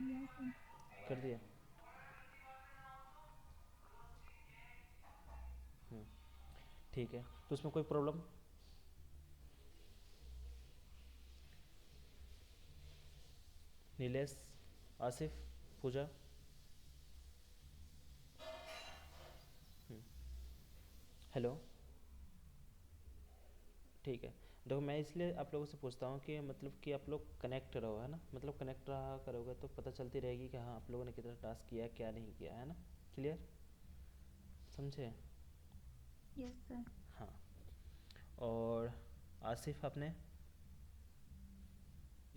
Yes sir. कर दिया। हम्म, ठीक है। तो उसमें कोई प्रॉब्लम? नीलेश, आसिफ, पूजा। हेलो। ठीक है। देखो मैं इसलिए आप लोगों से पूछता हूँ कि मतलब कि आप लोग कनेक्ट रहो, है ना, मतलब कनेक्ट रहा करोगे तो पता चलती रहेगी कि हाँ आप लोगों ने कितना टास्क किया है क्या नहीं किया है ना। क्लियर? समझे? Yes sir. हाँ। और आसिफ आपने?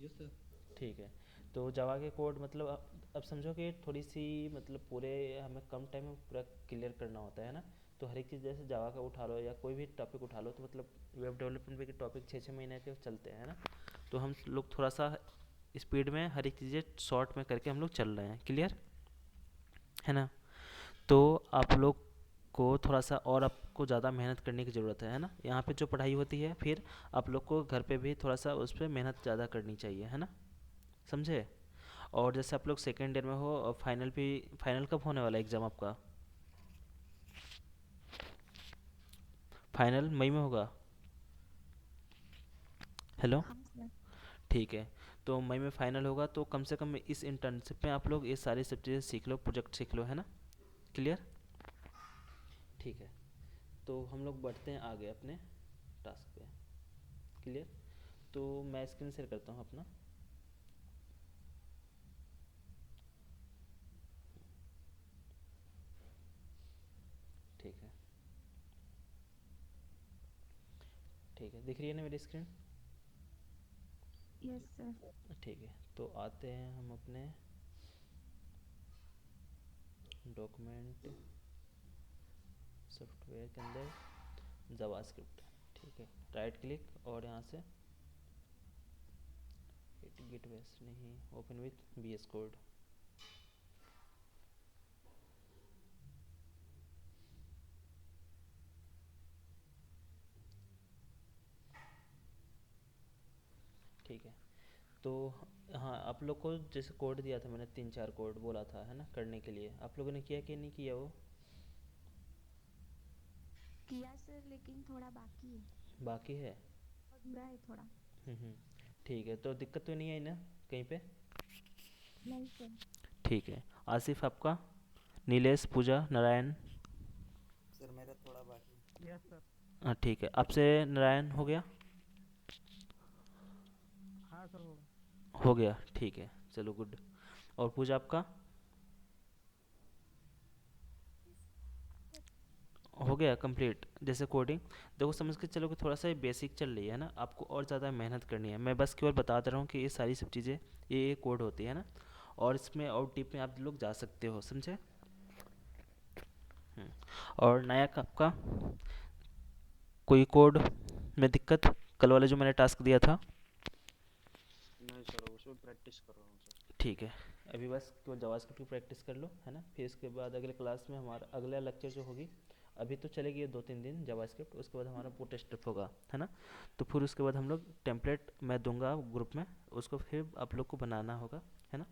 Yes sir. ठीक है। तो जावा के कोड मतलब अब समझो कि थोड़ी सी मतलब पूरे हमें कम टाइम में पूरा क्लियर करना होता है ना। तो हर एक चीज़ जैसे जावा का उठा लो या कोई भी टॉपिक उठा लो तो मतलब वेब डेवलपमेंट पे के टॉपिक 6 6 महीने के चलते हैं ना। तो हम लोग थोड़ा सा स्पीड में हर एक चीज़ें शॉर्ट में करके हम लोग चल रहे हैं। क्लियर है ना? तो आप लोग को थोड़ा सा और आपको ज़्यादा मेहनत करने की ज़रूरत है ना। यहाँ पे जो पढ़ाई होती है फिर आप लोग को घर पे भी थोड़ा सा उस पर मेहनत ज़्यादा करनी चाहिए, है ना। समझे? और जैसे आप लोग सेकेंड ईयर में हो और फाइनल भी, फाइनल कब होने वाला है एग्ज़ाम आपका? फाइनल मई में होगा। हेलो। हाँ सर। ठीक है। तो मई में फाइनल होगा तो कम से कम इस इंटर्नशिप में आप लोग ये सारी सब चीज़ें सीख लो, प्रोजेक्ट सीख लो, है ना। क्लियर? ठीक है। तो हम लोग बढ़ते हैं आगे अपने टास्क पे। क्लियर? तो मैं स्क्रीन शेयर करता हूँ अपना। ठीक है। ठीक है, दिख रही है ना मेरी स्क्रीन? Yes sir. ठीक है। तो आते हैं हम अपने डॉक्यूमेंट सॉफ्टवेयर के अंदर जावास्क्रिप्ट। ठीक है। राइट क्लिक और यहाँ से गिट बेस नहीं, open with V S Code. ठीक है। तो हाँ आप लोग को जैसे कोड दिया था मैंने 3 4 कोड बोला था है ना करने के लिए, आप लोगों ने किया कि नहीं किया वो? किया सर, लेकिन थोड़ा बाकी है। बाकी है? अधूरा है थोड़ा। हम्म। ठीक है, तो दिक्कत तो नहीं आई ना कहीं पे? नहीं सर। ठीक है। आसिफ आपका? नीलेश, पूजा, नारायण? सर मेरा थोड़ा बाकी है। Yes sir. हाँ ठीक है। आपसे नारायण हो गया? हाँ सर होगा। हो गया, ठीक है, चलो गुड। और पूजा आपका? हो गया कंप्लीट जैसे कोडिंग। देखो समझ के चलो कि थोड़ा सा ये बेसिक चल रही है ना, आपको और ज़्यादा मेहनत करनी है। मैं बस केवल बता दे रहा हूँ कि ये सारी सब चीज़ें ये कोड होती है ना। और इसमें और डीप में आप लोग जा सकते हो, समझे। और नायक आपका कोई कोड में दिक्कत? कल वाले जो मैंने टास्क दिया था। नहीं सर, उसमें प्रैक्टिस कर रहा हूँ सर। ठीक है। अभी बस केवल जावास्क्रिप्ट की प्रैक्टिस कर लो, है ना। फिर इसके बाद अगले क्लास में हमारा अगला लेक्चर जो होगी, अभी तो चलेगी ये 2 3 दिन जावास्क्रिप्ट, उसके बाद हमारा बूटस्ट्रैप होगा, है ना। तो फिर उसके बाद हम लोग टेम्पलेट मैं दूंगा ग्रुप में, उसको फिर आप लोग को बनाना होगा, है ना।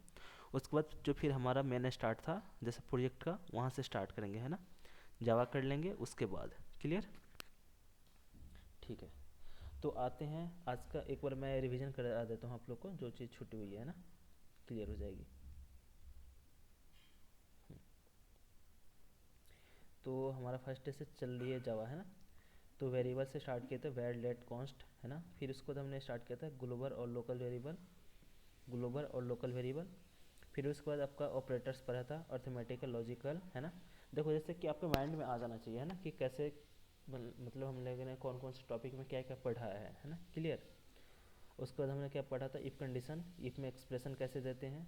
उसके बाद जो फिर हमारा मेन स्टार्ट था जैसे प्रोजेक्ट का, वहाँ से स्टार्ट करेंगे, है ना। जावा कर लेंगे उसके बाद। क्लियर? ठीक है। तो आते हैं आज का, एक बार मैं रिवीजन करा देता हूँ आप लोग को, जो चीज़ छूटी हुई है ना क्लियर हो जाएगी। तो हमारा फर्स्ट से चल रही है जावा, है ना। तो वेरिएबल से स्टार्ट किए थे, वेर लेट कॉन्स्ट, है ना। फिर उसको तो हमने स्टार्ट किया था ग्लोबल और लोकल वेरिएबल, ग्लोबल और लोकल वेरिएबल। फिर उसके बाद आपका ऑपरेटर्स पढ़ा था, अर्थमेटिकल, लॉजिकल, है ना। देखो जैसे कि आपके माइंड में आ जाना चाहिए, है ना, कि कैसे मतलब हम लोगों ने कौन कौन से टॉपिक में क्या क्या पढ़ा है ना। क्लियर? उसके बाद हमने क्या पढ़ा था, इफ़ कंडीशन, इफ़ में एक्सप्रेशन कैसे देते हैं।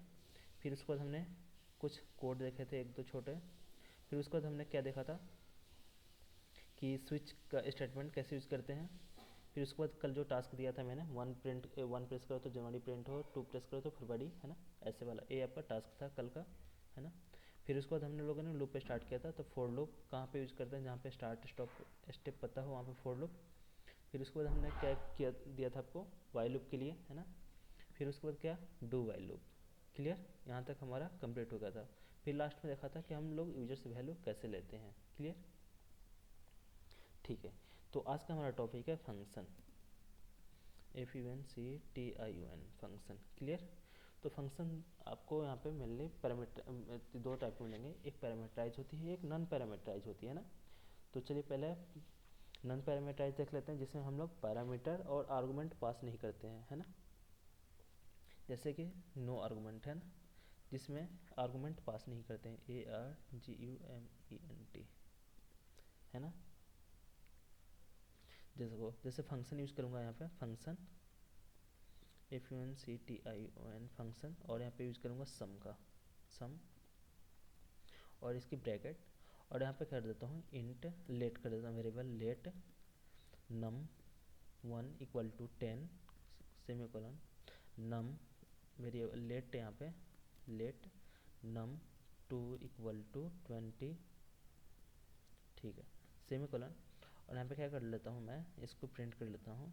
फिर उसके बाद हमने कुछ कोड देखे थे एक दो छोटे। फिर उसके बाद हमने क्या देखा था कि स्विच का स्टेटमेंट कैसे यूज़ करते हैं। फिर उसके बाद कल जो टास्क दिया था मैंने, वन प्रेस करो तो जनवरी प्रिंट हो, टू प्रेस करो तो फरवरी, है ना, ऐसे वाला ये आपका टास्क था कल का, है ना। फिर उसके बाद हमने लोगों ने लूप पे स्टार्ट किया था, तो फोर लूप कहाँ पे यूज़ करते हैं, जहाँ पे स्टार्ट स्टॉप स्टेप पता हो वहाँ पे फोर लूप। फिर उसके बाद हमने क्या किया दिया था आपको वाई लूप के लिए, है ना। फिर उसके बाद क्या, डू वाई लूप। क्लियर, यहाँ तक हमारा कंप्लीट हो गया था। फिर लास्ट में देखा था कि हम लोग यूजर से वैल्यू कैसे लेते हैं। क्लियर, ठीक है। तो आज का हमारा टॉपिक है फंक्शन, FUNCTION, फंक्शन। क्लियर, तो फंक्शन आपको यहाँ पे मेनली पैरामीटर दो टाइप के मिलेंगे, एक पैरामीटराइज होती है, एक नॉन पैरामीटराइज होती है ना। तो चलिए पहले नॉन पैरामीटराइज देख लेते हैं, जिसमें हम लोग पैरामीटर और आर्गूमेंट पास नहीं करते हैं, है ना। जैसे कि नो आर्गूमेंट है ना, जिसमें आर्गूमेंट पास नहीं करते हैं, ARGUMENT, है ना। जैसे फंक्शन यूज करूँगा यहाँ पे, फंक्शन FUNCTION, फंक्शन, और यहाँ पे यूज करूँगा सम का, सम, और इसकी ब्रैकेट, और यहाँ पे कर देता हूँ इंट लेट, कर देता हूँ variable let num1 equal to 10 semicolon, num variable let, यहाँ पे लेट num2 इक्वल टू 20, ठीक है, सेमीकोलन। और यहाँ पे क्या कर लेता हूँ, मैं इसको प्रिंट कर लेता हूँ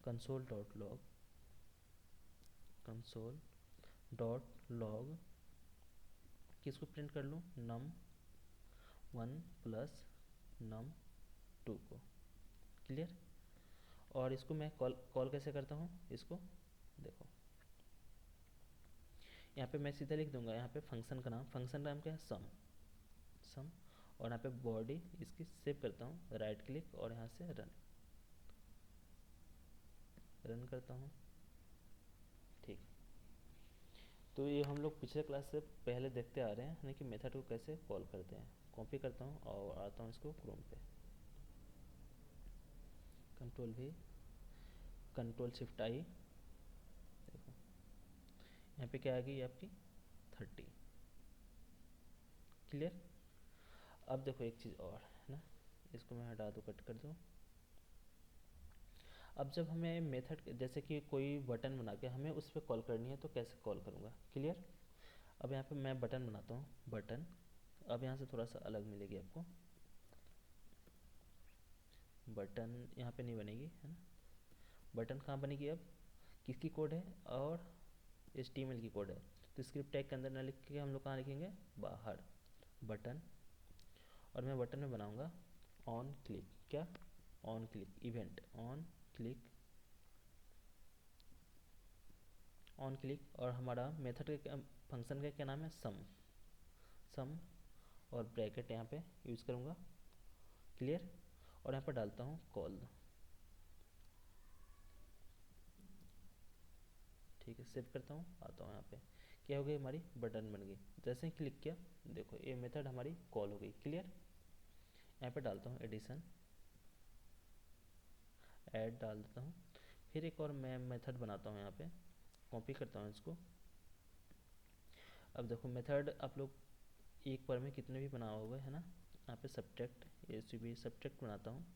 console.log, console.log, किसको प्रिंट कर लूँ, num1 प्लस num2 को। क्लियर, और इसको मैं कॉल कैसे करता हूँ, इसको देखो यहाँ पे मैं सीधा लिख दूंगा, यहाँ पे फंक्शन का नाम, फंक्शन नाम क्या है, सम, सम, और यहाँ पे बॉडी इसकी सेव करता हूँ, राइट क्लिक और यहाँ से रन करता हूँ। ठीक, तो ये हम लोग पिछले क्लास से पहले देखते आ रहे हैं ना कि मेथड को कैसे कॉल करते हैं। कॉपी करता हूँ और आता हूँ इसको क्रोम पे, Ctrl+V, Ctrl+Shift+I, देखो यहाँ पे क्या आ गई आपकी 30। क्लियर, अब देखो एक चीज़ और है ना, इसको मैं हटा दूँ, कट कर दूँ। अब जब हमें मेथड, जैसे कि कोई बटन बना के हमें उस पर कॉल करनी है तो कैसे कॉल करूँगा। क्लियर, अब यहाँ पे मैं बटन बनाता हूँ, बटन, अब यहाँ से थोड़ा सा अलग मिलेगी आपको, बटन यहाँ पे नहीं बनेगी, है ना। बटन कहाँ बनेगी, अब किसकी कोड है, और HTML की कोड है, तो स्क्रिप्ट टैग के अंदर ना लिख के हम लोग कहाँ लिखेंगे, बाहर, बटन। और मैं बटन में बनाऊँगा ऑन क्लिक, क्या, on click event, on click, on click, और हमारा मेथड के फंक्शन का क्या नाम है, सम, सम, और ब्रैकेट यहाँ पे यूज़ करूँगा। क्लियर, और यहाँ पर डालता हूँ कॉल, ठीक है, सेव करता हूँ, आता हूँ यहाँ पे, क्या हो गई, हमारी बटन बन गई। जैसे ही क्लिक किया, देखो ये मेथड हमारी कॉल हो गई। क्लियर, यहाँ पे डालता हूँ एडिशन, ऐड डाल देता हूँ, फिर एक और मैं मेथड बनाता हूँ, यहाँ पे कॉपी करता हूँ इसको। अब देखो मेथड आप लोग एक बार में कितने भी बनाओ होगा, है ना। यहाँ पे सब्ट्रैक्ट, ACB सब्ट्रैक्ट बनाता हूँ,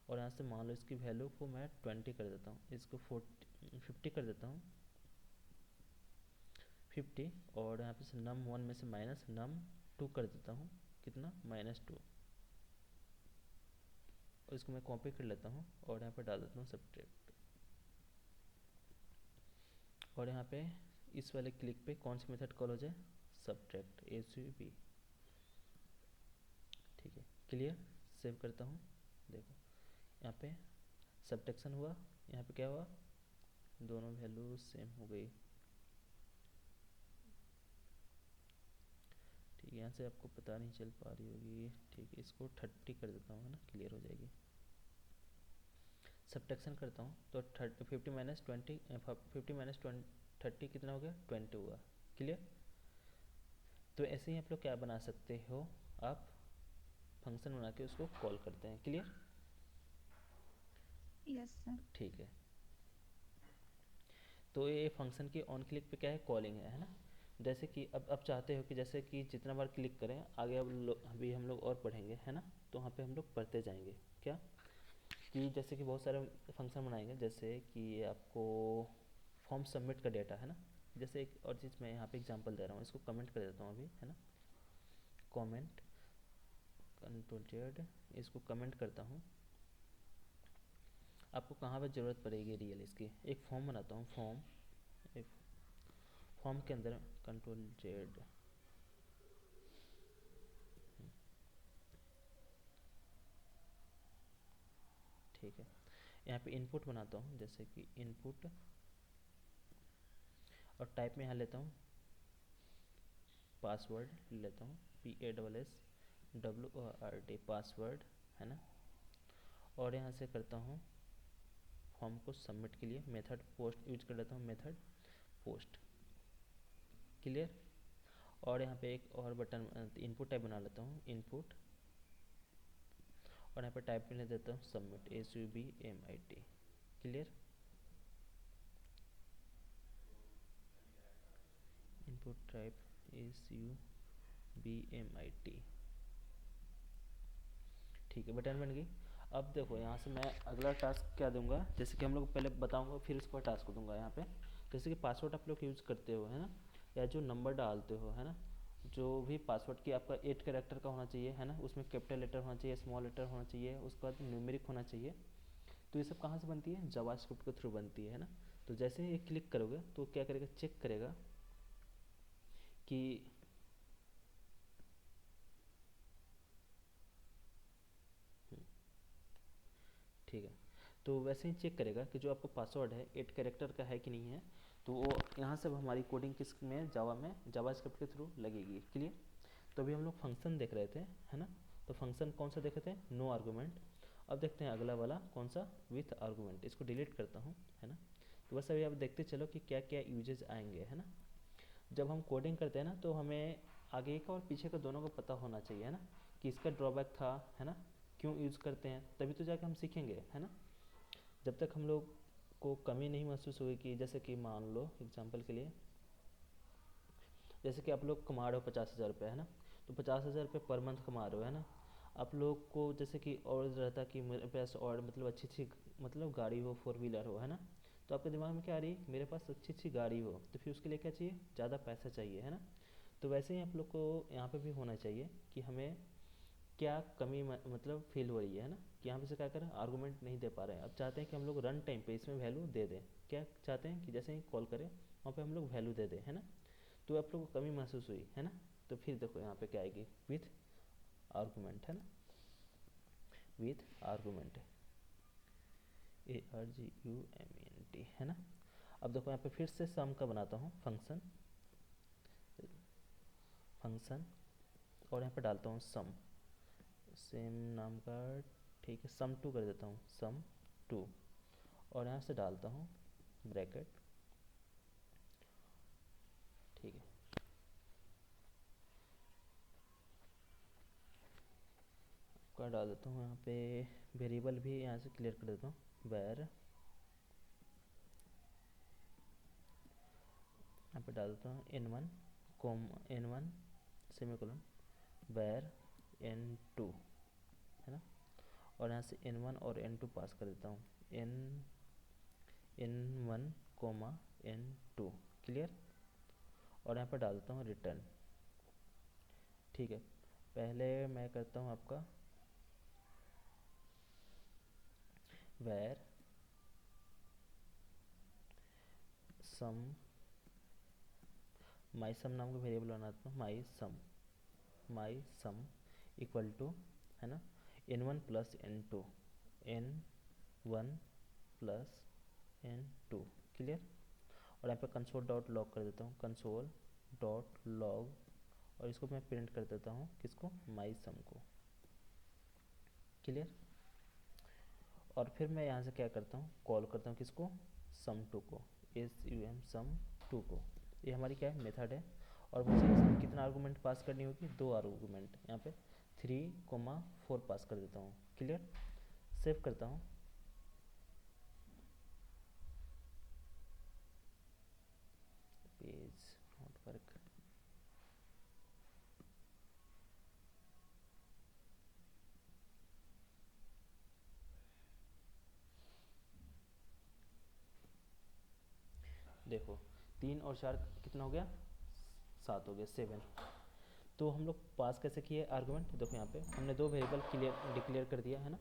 और यहाँ से मान लो इसकी वैल्यू को मैं 20 कर देता हूँ, इसको 50 कर देता हूँ, 50, और यहाँ पे से num1 में से माइनस num2 कर देता हूँ, कितना, -2, और इसको मैं कॉपी कर लेता हूँ और यहाँ पे डाल देता हूँ सब्ट्रैक्ट। और यहाँ पे इस वाले क्लिक पे कौन सी मेथड कॉल हो जाए, सब्ट्रैक्ट, ACB, ठीक है। क्लियर, सेव करता हूँ, देखो यहाँ पे सब्ट्रैक्शन हुआ, यहाँ पे क्या हुआ, दोनों वैल्यू सेम हो गई। ठीक है, यहाँ से आपको पता नहीं चल पा रही होगी, ठीक है, इसको 30 कर देता हूँ, है ना, क्लियर हो जाएगी। सब्ट्रैक्शन करता हूँ तो 50 माइनस 20, 50 माइनस 30 कितना हो गया, 20 हुआ। क्लियर, तो ऐसे ही आप लोग क्या बना सकते हो, आप फंक्शन बना के उसको कॉल करते हैं। Clear, yes sir. ठीक है, तो ये फंक्शन की ऑन क्लिक पे क्या है, कॉलिंग है ना। जैसे कि अब चाहते हो कि जैसे कि जितना बार क्लिक करें आगे, अब अभी हम लोग और पढ़ेंगे, है ना, तो वहाँ पे हम लोग पढ़ते जाएंगे। क्या कि जैसे कि बहुत सारे फंक्शन बनाएंगे, जैसे कि आपको फॉर्म सबमिट का डेटा, है ना। जैसे एक और चीज़ मैं यहाँ पे एग्जांपल दे रहा हूँ, इसको कमेंट कर देता हूँ अभी, है ना, कमेंट, Ctrl+Z, इसको कमेंट करता हूँ। आपको कहाँ पर ज़रूरत पड़ेगी रियल इसकी, एक फॉर्म बनाता हूँ, फॉर्म, फॉर्म के अंदर कंट्रोल जेड, ठीक है। यहाँ पे इनपुट बनाता हूँ, जैसे कि इनपुट, और टाइप में यहाँ लेता हूँ पासवर्ड, लेता हूँ PASSWORD पासवर्ड, है ना। और यहाँ से करता हूँ फॉर्म को सबमिट के लिए मेथड पोस्ट यूज कर लेता हूँ, मेथड पोस्ट, क्लियर। और यहाँ पे एक और बटन इनपुट टाइप बना लेता हूँ, इनपुट, और यहाँ पे टाइप में ले देता हूँ submit, SUBMIT, clear. Input type SUBMIT, ठीक है, बटन बन गई। अब देखो यहाँ से मैं अगला टास्क क्या दूंगा, जैसे कि हम लोग पहले बताऊंगा फिर उसके बाद टास्क दूंगा। यहाँ पे जैसे कि पासवर्ड आप लोग यूज़ करते हो, है ना, या जो नंबर डालते हो, है ना, जो भी पासवर्ड की आपका 8 कैरेक्टर का होना चाहिए, है ना, उसमें कैपिटल लेटर होना चाहिए, स्मॉल लेटर होना चाहिए, उसके बाद न्यूमेरिक होना चाहिए। तो ये सब कहाँ से बनती है, जावास्क्रिप्ट के थ्रू बनती है ना। तो जैसे ही क्लिक करोगे तो क्या करेगा, चेक करेगा कि ठीक है, तो वैसे ही चेक करेगा कि जो आपका पासवर्ड है 8 कैरेक्टर का है कि नहीं है। तो वो यहाँ से हमारी कोडिंग किस में, जावास्क्रिप्ट के थ्रू लगेगी, क्लियर। तो अभी हम लोग फंक्शन देख रहे थे, है ना। तो फंक्शन कौन सा देख रहे थे, नो आर्गूमेंट। अब देखते हैं अगला वाला कौन सा, विथ आर्गूमेंट। इसको डिलीट करता हूँ, है ना। तो बस अभी आप देखते चलो कि क्या क्या यूजेज आएंगे, है ना। जब हम कोडिंग करते हैं ना तो हमें आगे का और पीछे का दोनों का पता होना चाहिए, है ना, कि इसका ड्रॉबैक था, है ना, क्यों यूज़ करते हैं, तभी तो जाके हम सीखेंगे, है ना। जब तक हम लोग को कमी नहीं महसूस होगी, कि जैसे कि मान लो एग्जांपल के लिए, जैसे कि आप लोग कमा रहे हो 50,000 रुपये, है ना, तो 50,000 रुपये पर मंथ कमा रहे हो, है ना। आप लोग को जैसे कि और रहता कि मेरे पास और मतलब अच्छी मतलब गाड़ी हो, 4 व्हीलर हो, है ना। तो आपके दिमाग में क्या आ रही है, मेरे पास अच्छी गाड़ी हो, तो फिर उसके लिए क्या चाहिए, ज़्यादा पैसा चाहिए, है ना। तो वैसे ही आप लोग को यहाँ पे भी होना चाहिए कि हमें क्या कमी मतलब फील हो रही है ना, कि यहाँ पे से क्या करें, आर्गूमेंट नहीं दे पा रहे हैं। अब चाहते हैं कि हम लोग रन टाइम पे इसमें वैल्यू दे दें। क्या चाहते हैं कि जैसे ही कॉल करें वहाँ पे हम लोग वैल्यू दे दें, है ना। तो आप लोग को कमी महसूस हुई, है ना। तो फिर देखो यहाँ पे क्या आएगी, विथ आर्गूमेंट, है ना, विथ आर्गूमेंट, ARGUMENT, है ना। अब देखो यहाँ पे फिर से सम का बनाता हूँ फंक्शन, और यहाँ पे डालता हूँ सम, सेम नाम का, ठीक है, सम 2 कर देता हूँ, सम 2, और यहाँ से डालता हूँ ब्रैकेट, ठीक है। आपका डाल देता हूँ यहाँ पे वेरिएबल भी यहाँ से क्लियर कर देता हूँ, वैर, यहाँ पे डाल देता हूँ n1 n1 सेमीकोलन वैर n2, है ना। और यहाँ से n1 और n2 पास कर देता हूँ, n1 n2, क्लियर। और यहाँ पर डाल देता हूँ रिटर्न, ठीक है। पहले मैं करता हूँ आपका वैर सम, माई सम नाम का वेरिएबल बनाता हूँ, माई सम इक्वल टू, है ना, n1 plus n2, n1 plus n2, clear. और यहाँ पे कंसोल डॉट लॉग कर देता हूँ, कंसोल डॉट लॉग, और इसको मैं प्रिंट कर देता हूँ, किसको, माई सम को, क्लियर। और फिर मैं यहाँ से क्या करता हूँ, कॉल करता हूँ किसको, sum2 को, SUM sum2 को। ये हमारी क्या है, मेथड है। और मुझे इसमें कितना आर्गूमेंट पास करनी होगी, 2 आर्गूमेंट, यहाँ पे 3, 4 पास कर देता हूँ, क्लियर। सेव करता हूँ, पेज नॉट वर्क, देखो 3 और 4 कितना हो गया, 7 हो गया, 7। तो हम लोग पास कैसे किए आर्गूमेंट, देखो यहाँ पे हमने 2 वेरिएबल डिक्लेयर कर दिया, है ना।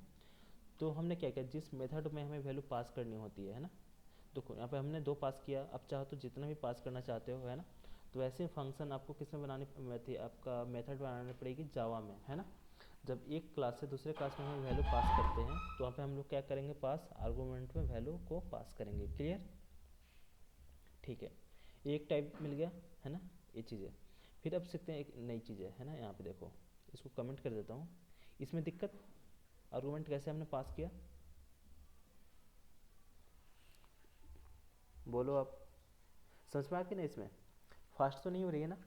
तो हमने क्या किया, जिस मेथड में हमें वैल्यू पास करनी होती है ना, देखो यहाँ पे हमने 2 पास किया, अब चाहो तो जितना भी पास करना चाहते हो, है ना। तो वैसे फंक्शन आपको किस में बनानी आपका मेथड बनानी पड़ेगी जावा में, है ना। जब एक क्लास से दूसरे क्लास में हम वैल्यू पास करते हैं तो वहाँ पे हम लोग क्या करेंगे, पास आर्गूमेंट में वैल्यू को पास करेंगे। क्लियर, ठीक है। एक टाइप मिल गया, है ना, ये चीज़ है। फिर अब सीखते हैं एक नई चीज़ है ना। यहाँ पे देखो, इसको कमेंट कर देता हूँ। इसमें दिक्कत, आर्गूमेंट कैसे हमने पास किया, बोलो आप, समझ में आ कि नहीं। इसमें फास्ट तो नहीं हो रही है ना।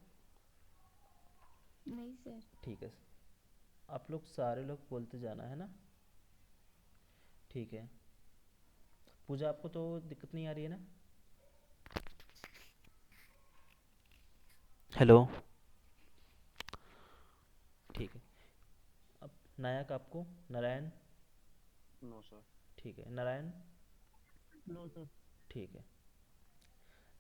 नहीं सर। ठीक है, आप लोग सारे लोग बोलते जाना, है ना। ठीक है, पूजा आपको तो दिक्कत नहीं आ रही है ना। हेलो, ठीक है। अब नायक आपको, नारायण, नो सर। ठीक है, नारायण, नो सर। ठीक है।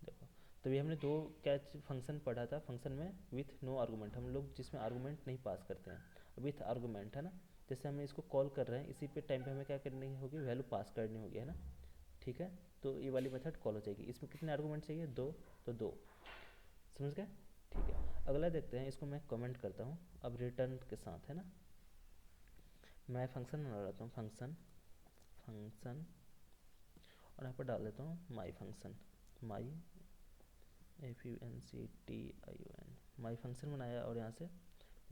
देखो, तो ये हमने 2 कैच फंक्शन पढ़ा था। फंक्शन में विथ नो आर्गूमेंट, हम लोग जिसमें आर्गूमेंट नहीं पास करते हैं। विथ आर्गूमेंट, है ना, जैसे हम इसको कॉल कर रहे हैं, इसी पे टाइम पे हमें क्या करनी होगी, वैल्यू पास करनी होगी, है ना। ठीक है, तो ये वाली मेथड कॉल हो जाएगी। इसमें कितने आर्गूमेंट चाहिए, 2, तो 2, समझ गए। ठीक है, अगला देखते हैं, इसको मैं कमेंट करता हूँ अब रिटर्न के साथ, है ना। मैं फंक्शन बना लेता हूँ, फंक्शन फंक्शन, और यहाँ पर डाल देता हूँ माई फंक्शन, माई FUNCTION, माई फंक्शन बनाया, और यहाँ से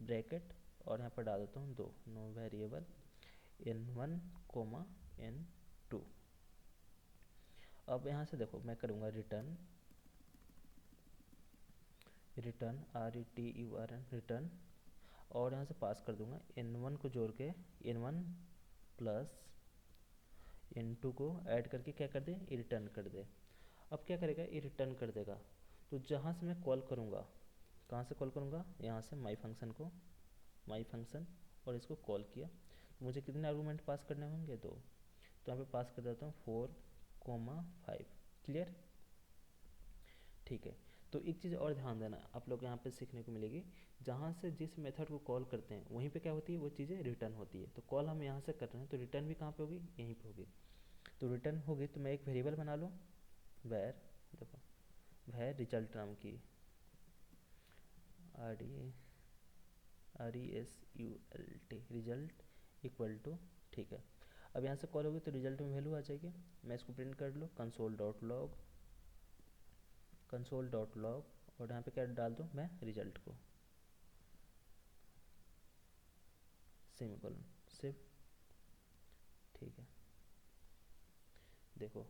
ब्रैकेट, और यहाँ पर डाल देता हूँ 2 नो वेरिएबल N1 N2। अब यहाँ से देखो, मैं करूँगा रिटर्न, रिटर्न RETURN, रिटर्न, और यहाँ से पास कर दूंगा N1 को जोड़ के, N1 प्लस N2 को ऐड करके क्या कर दे, ये रिटर्न कर दे। अब क्या करेगा, ये रिटर्न कर देगा। तो जहाँ से मैं कॉल करूँगा, कहाँ से कॉल करूँगा, यहाँ से माई फंक्शन को, माई फंक्शन, और इसको कॉल किया, तो मुझे कितने आर्गूमेंट पास करने होंगे, 2। तो यहाँ पे पास कर देता हूँ 4,5। क्लियर, ठीक है। तो एक चीज़ और ध्यान देना, आप लोग यहाँ पे सीखने को मिलेगी, जहाँ से जिस मेथड को कॉल करते हैं वहीं पे क्या होती है, वो चीज़ें रिटर्न होती है। तो कॉल हम यहाँ से कर रहे हैं, तो रिटर्न भी कहाँ पे होगी, यहीं पे होगी। तो रिटर्न होगी, तो मैं एक वेरिएबल बना लूँ, वैर, देखो, वैर रिजल्ट नाम की, RESULT, रिजल्ट इक्वल टू, ठीक है। अब यहाँ से कॉल होगी तो रिजल्ट में वैल्यू आ जाएगी। मैं इसको प्रिंट कर लूँ, console.log, और यहाँ पे क्या डाल दूँ मैं, रिजल्ट को, सेमीकोलन, सेव, ठीक है। देखो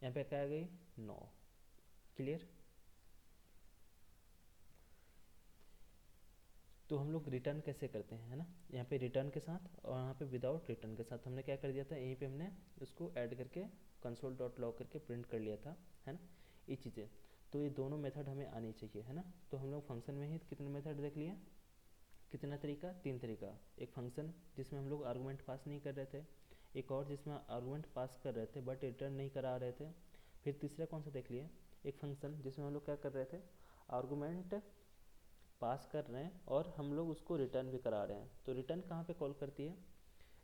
यहाँ पे क्या आ गई, 9। क्लियर, तो हम लोग रिटर्न कैसे करते हैं, है ना। यहाँ पे रिटर्न के साथ, और यहाँ पे विदाउट रिटर्न के साथ हमने क्या कर दिया था, यहीं पे हमने उसको ऐड करके console.log करके प्रिंट कर लिया था, है ना, ये चीज़ें। तो ये दोनों मेथड हमें आनी चाहिए, है ना। तो हम लोग फंक्शन में ही कितने मेथड देख लिए, कितना तरीका, 3 तरीका। एक फंक्शन जिसमें हम लोग आर्गूमेंट पास नहीं कर रहे थे, एक और जिसमें आर्गूमेंट पास कर रहे थे बट रिटर्न नहीं करा रहे थे, फिर तीसरा कौन सा देख लिए, एक फंक्शन जिसमें हम लोग क्या कर रहे थे, आर्गूमेंट पास कर रहे हैं और हम लोग उसको रिटर्न भी करा रहे हैं। तो रिटर्न कहाँ पे कॉल करती है,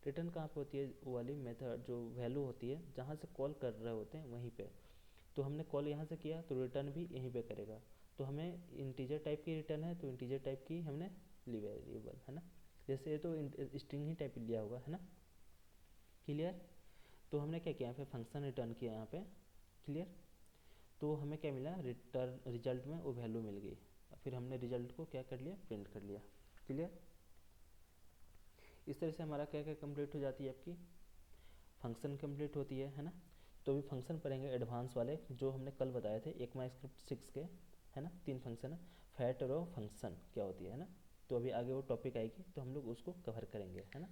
रिटर्न कहाँ पे होती है, वो वाली मेथड जो वैल्यू होती है जहाँ से कॉल कर रहे होते हैं वहीं पे। तो हमने कॉल यहाँ से किया तो रिटर्न भी यहीं पे करेगा। तो हमें इंटीजर टाइप की रिटर्न है, तो इंटीजर टाइप की हमने ली वेरिएबल, है ना। जैसे ये तो स्ट्रिंग ही टाइप लिया होगा, है ना। क्लियर, तो हमने क्या किया, यहाँ पे फंक्शन रिटर्न किया यहाँ पे। क्लियर, तो हमें क्या मिला, रिटर्न रिजल्ट में वो वैल्यू मिल गई। फिर हमने रिजल्ट को क्या कर लिया, प्रिंट कर लिया। क्लियर, इस तरह से हमारा क्या क्या कंप्लीट हो जाती है, आपकी फंक्शन कंप्लीट होती है ना। तो अभी फंक्शन पढ़ेंगे एडवांस वाले, जो हमने कल बताए थे ECMAScript 6 के, है ना। 3 फंक्शन है, फैट रो फंक्शन क्या होती है ना। तो अभी आगे वो टॉपिक आएगी तो हम लोग उसको कवर करेंगे, है ना।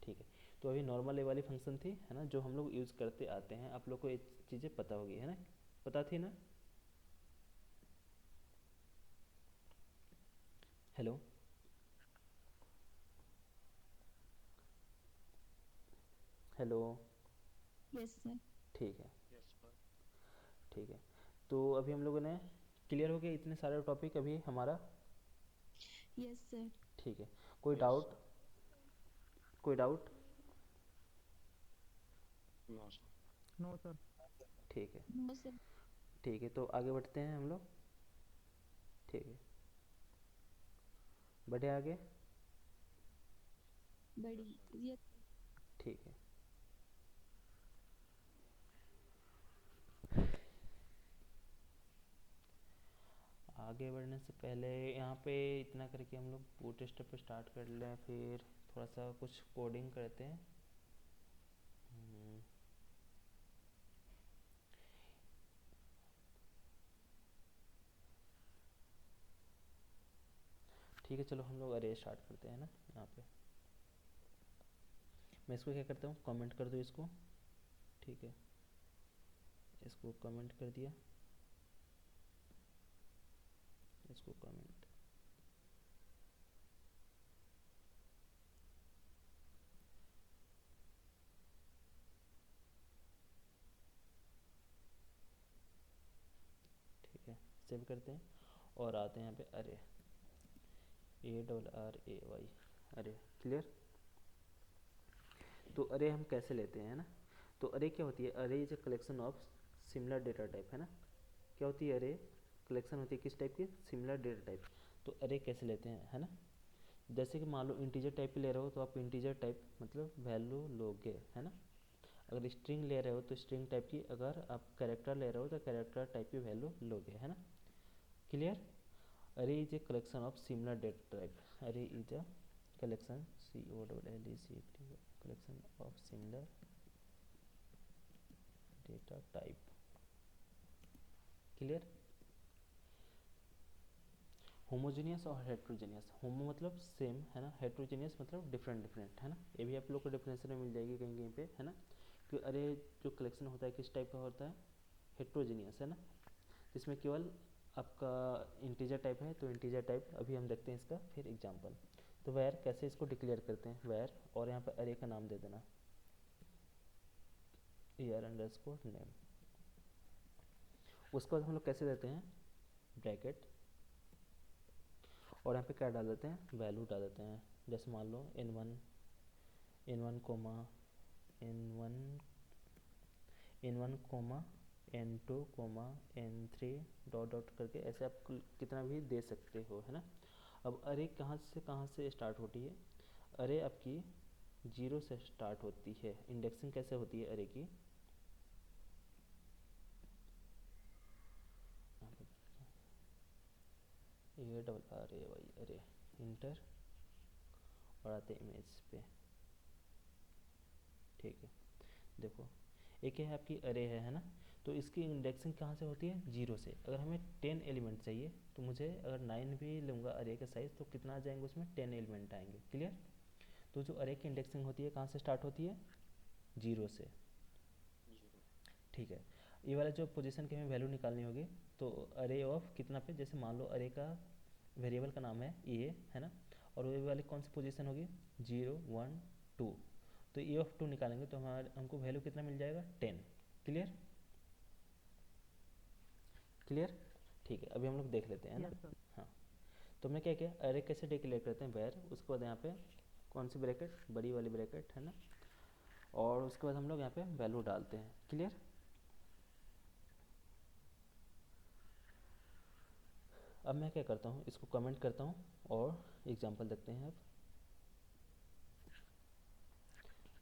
ठीक है, तो अभी नॉर्मल वाली फंक्शन थी, है ना, जो हम लोग यूज़ करते आते हैं। आप लोग को ये चीज़ें पता होगी, है ना, पता थी ना। Hello, hello, yes sir. ठीक है, यस सर। ठीक है। तो अभी हम लोगों ने क्लियर हो गया इतने सारे टॉपिक अभी हमारा। Yes sir. ठीक है, कोई यस डाउट, सर। कोई doubt, no sir. No sir. ठीक है। No sir. ठीक है, तो आगे बढ़ते हैं हम लोग। ठीक है, बढ़े आगे। बड़ी। यस। ठीक है, आगे बढ़ने से पहले यहाँ पे इतना करके हम लोग बूट स्टेप पे स्टार्ट कर लें, फिर थोड़ा सा कुछ कोडिंग करते हैं। हम्म, ठीक है, चलो हम लोग अरे स्टार्ट करते हैं ना। यहाँ पे मैं इसको क्या करता हूँ, कमेंट कर दूँ इसको। ठीक है, इसको कमेंट कर दिया, इसको कमेंट। ठीक है, सेव करते हैं और आते हैं यहाँ पे अरे, ARRAY, अरे। क्लियर। तो अरे हम कैसे लेते हैं ना, तो अरे क्या होती है, अरे is a collection of similar data type, है ना। क्या होती है अरे, कलेक्शन होती है किस टाइप की, सिमिलर डेटा टाइप। तो अरे कैसे लेते हैं, है ना। जैसे कि मान लो इंटीजर टाइप की ले रहे हो तो आप इंटीजर टाइप मतलब वैल्यू लोगे, है ना। अगर स्ट्रिंग ले रहे हो तो स्ट्रिंग टाइप की, अगर आप कैरेक्टर ले रहे हो तो कैरेक्टर टाइप की वैल्यू लोगे, है ना। Clear. Array is a collection of similar data type, array is a collection, COLLECT, collection of similar data type। Clear. Homogeneous और हेट्रोजीनियस, होमो मतलब सेम, है ना, हेट्रोजीनियस मतलब डिफरेंट डिफरेंट, है ना। ये भी आप लोग को डेफिनेशन में मिल जाएगी कहीं कहीं पे, है ना। कि अरे जो कलेक्शन होता है किस टाइप का होता है, हेट्रोजीनियस, है ना। इसमें केवल आपका इंटीजर टाइप है, तो इंटीजर टाइप अभी हम देखते हैं इसका फिर एग्जांपल। तो वैर कैसे इसको डिक्लेयर करते हैं, वैर, और यहाँ पर अरे का नाम दे देना, year_name। उसके बाद हम लोग कैसे देते हैं, ब्रैकेट, और यहाँ पे क्या डाल देते हैं, वैल्यू डाल देते हैं। जैसे मान लो n1 comma n1 comma n2 comma n3 dot dot करके, ऐसे आप कितना भी दे सकते हो, है ना। अब अरे कहाँ से स्टार्ट होती है, अरे आपकी 0 से स्टार्ट होती है। इंडेक्सिंग कैसे होती है अरे की, ARRAY, अरे इंटर, और आते इमेज पे। ठीक है, देखो एक है आपकी अरे है ना। तो इसकी इंडेक्सिंग कहाँ से होती है, 0 से। अगर हमें 10 एलिमेंट चाहिए तो मुझे अगर 9 भी लूँगा अरे का साइज़, तो कितना आ जाएंगे उसमें, 10 एलिमेंट आएंगे। क्लियर। तो जो अरे की इंडेक्सिंग होती है कहाँ से स्टार्ट होती है, 0 से। 0। ठीक है, ये वाला जो पोजीशन की हमें वैल्यू निकालनी होगी, तो अरे ऑफ कितना पे, जैसे मान लो अरे का वेरिएबल का नाम है ए, है ना। और वो वाली कौन सी पोजीशन होगी, 0 1 2। तो E(2) निकालेंगे तो हमारे हमको वैल्यू कितना मिल जाएगा, 10। क्लियर। क्लियर। ठीक है, अभी हम लोग देख लेते हैं ना। Yes sir. हाँ, तो हमने क्या किया, अरे कैसे डिक्लेयर करते हैं, वेर, उसके बाद यहाँ पे कौन सी ब्रैकेट, बड़ी वाली ब्रैकेट, है ना। और उसके बाद हम लोग यहाँ पे वैल्यू डालते हैं। क्लियर। अब मैं क्या करता हूँ, इसको कमेंट करता हूँ और एग्जांपल देखते हैं अब।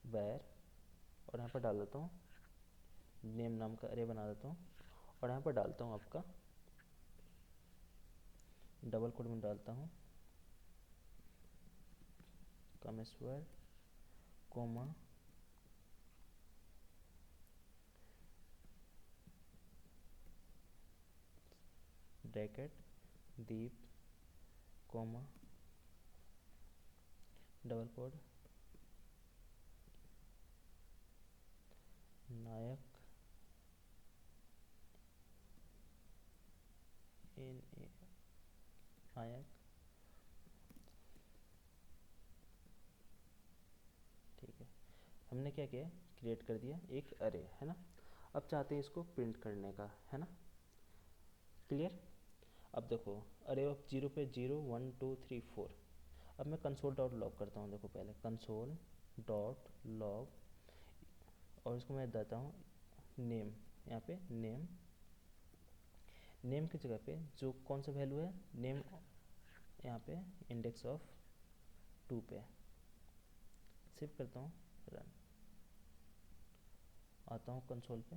वेर, और यहाँ पर डाल देता हूँ नेम नाम का अरे बना देता हूँ, और यहाँ पर डालता हूँ आपका डबल कोड में डालता हूँ कामेश्वर कोमा ब्रैकेट दीप कोमा डबल कोड नायक नायक। ठीक है, हमने क्या किया, क्रिएट कर दिया एक अरे, है ना। अब चाहते हैं इसको प्रिंट करने का, है ना। क्लियर। अब देखो अरे ऑफ 0 पे 0 1 2 3 4। अब मैं कंसोल डॉट लॉग करता हूँ, देखो पहले कंसोल डॉट लॉग, और इसको मैं देता हूँ नेम, यहाँ पे नेम, नेम की जगह पे जो कौन सा वैल्यू है, नेम यहाँ पे इंडेक्स ऑफ 2 पे, सेव करता हूँ, रन, आता हूँ कंसोल पे,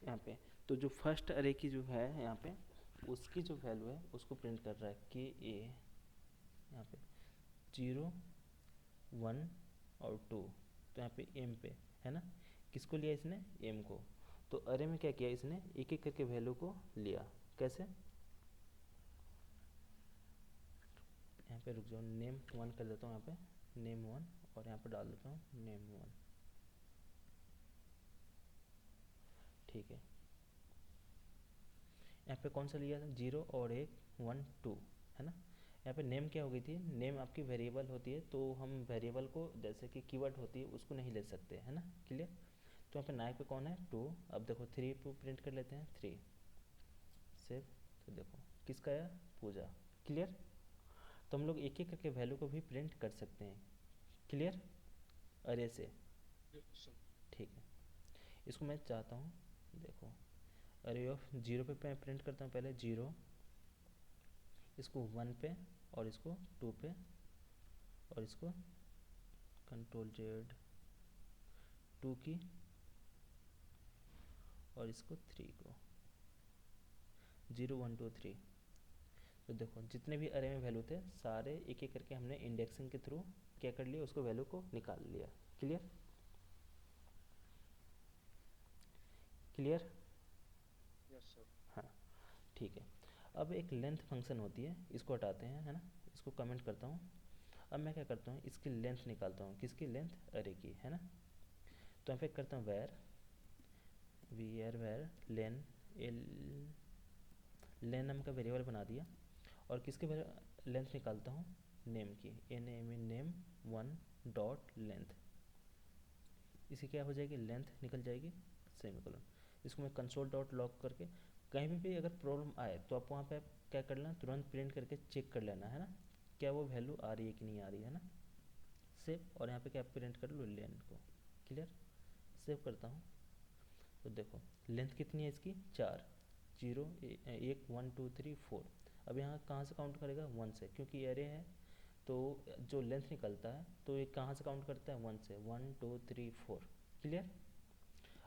यहाँ पे तो जो फर्स्ट अरे की जो है यहाँ पे उसकी जो वैल्यू है उसको प्रिंट कर रहा है के ए, यहाँ पे 0 1 और 2, तो यहाँ पे एम पे है ना, किसको लिया इसने, एम को। तो अरे में क्या किया इसने, एक एक करके वैल्यू को लिया, कैसे, यहाँ पे रुक जाओ, नेम 1 कर देता हूँ, यहाँ पे नेम 1 और यहाँ पे डाल देता हूँ नेम 1, ठीक है। यहाँ पे कौन सा लिया था, 0 और 1 1 2 है ना। यहाँ पे नेम क्या हो गई थी, नेम आपकी वेरिएबल होती है, तो हम वेरिएबल को जैसे कि कीवर्ड होती है उसको नहीं ले सकते, है ना, क्लियर। तो यहाँ पे नायक पे कौन है, 2, अब देखो 3 पे प्रिंट कर लेते हैं, 3 सेव, तो देखो किसका है, पूजा, क्लियर। तो हम लोग एक एक करके वैल्यू को भी प्रिंट कर सकते हैं, क्लियर, अरे से, ठीक है। इसको मैं चाहता हूँ, देखो अरे ऑफ 0 पे मैं प्रिंट करता हूँ, पहले 0, इसको 1 पे और इसको 2 पे और इसको कंट्रोल जेड 2 की और इसको 3 को, 0 1 2 3। तो देखो जितने भी अरे में वैल्यू थे सारे एक एक करके हमने इंडेक्सिंग के थ्रू क्या कर लिया, उसको वैल्यू को निकाल लिया, क्लियर, क्लियर, यस सर। हाँ ठीक है। अब एक लेंथ फंक्शन होती है, इसको हटाते हैं, है ना, इसको कमेंट करता हूँ। अब मैं क्या करता हूँ, इसकी लेंथ निकालता हूँ, किसकी लेंथ, अरे की, है ना। तो यहाँ पे करता हूँ वैर, वेर लेन, लेन नाम का वेरिएबल बना दिया, और किसके लेंथ निकालता हूँ, नेम की, N M name 1 dot length, इसी क्या हो जाएगी, लेंथ निकल जाएगी, सेमीकोलन। इसको मैं कंसोल डॉट लॉग करके कहीं भी अगर प्रॉब्लम आए तो आप वहाँ पे क्या कर लेना, तुरंत प्रिंट करके चेक कर लेना, है ना, क्या वो वैल्यू आ रही है कि नहीं आ रही है ना, सेव, और यहाँ पे क्या प्रिंट कर लो, लेंथ को, क्लियर, सेव करता हूँ। तो देखो लेंथ कितनी है इसकी, 4, 0 1 1 2 3 4। अब यहाँ कहाँ से काउंट करेगा, 1 से, क्योंकि एरे है तो जो लेंथ निकलता है तो ये कहाँ से काउंट करता है, 1 से, 1 2 3 4, क्लियर।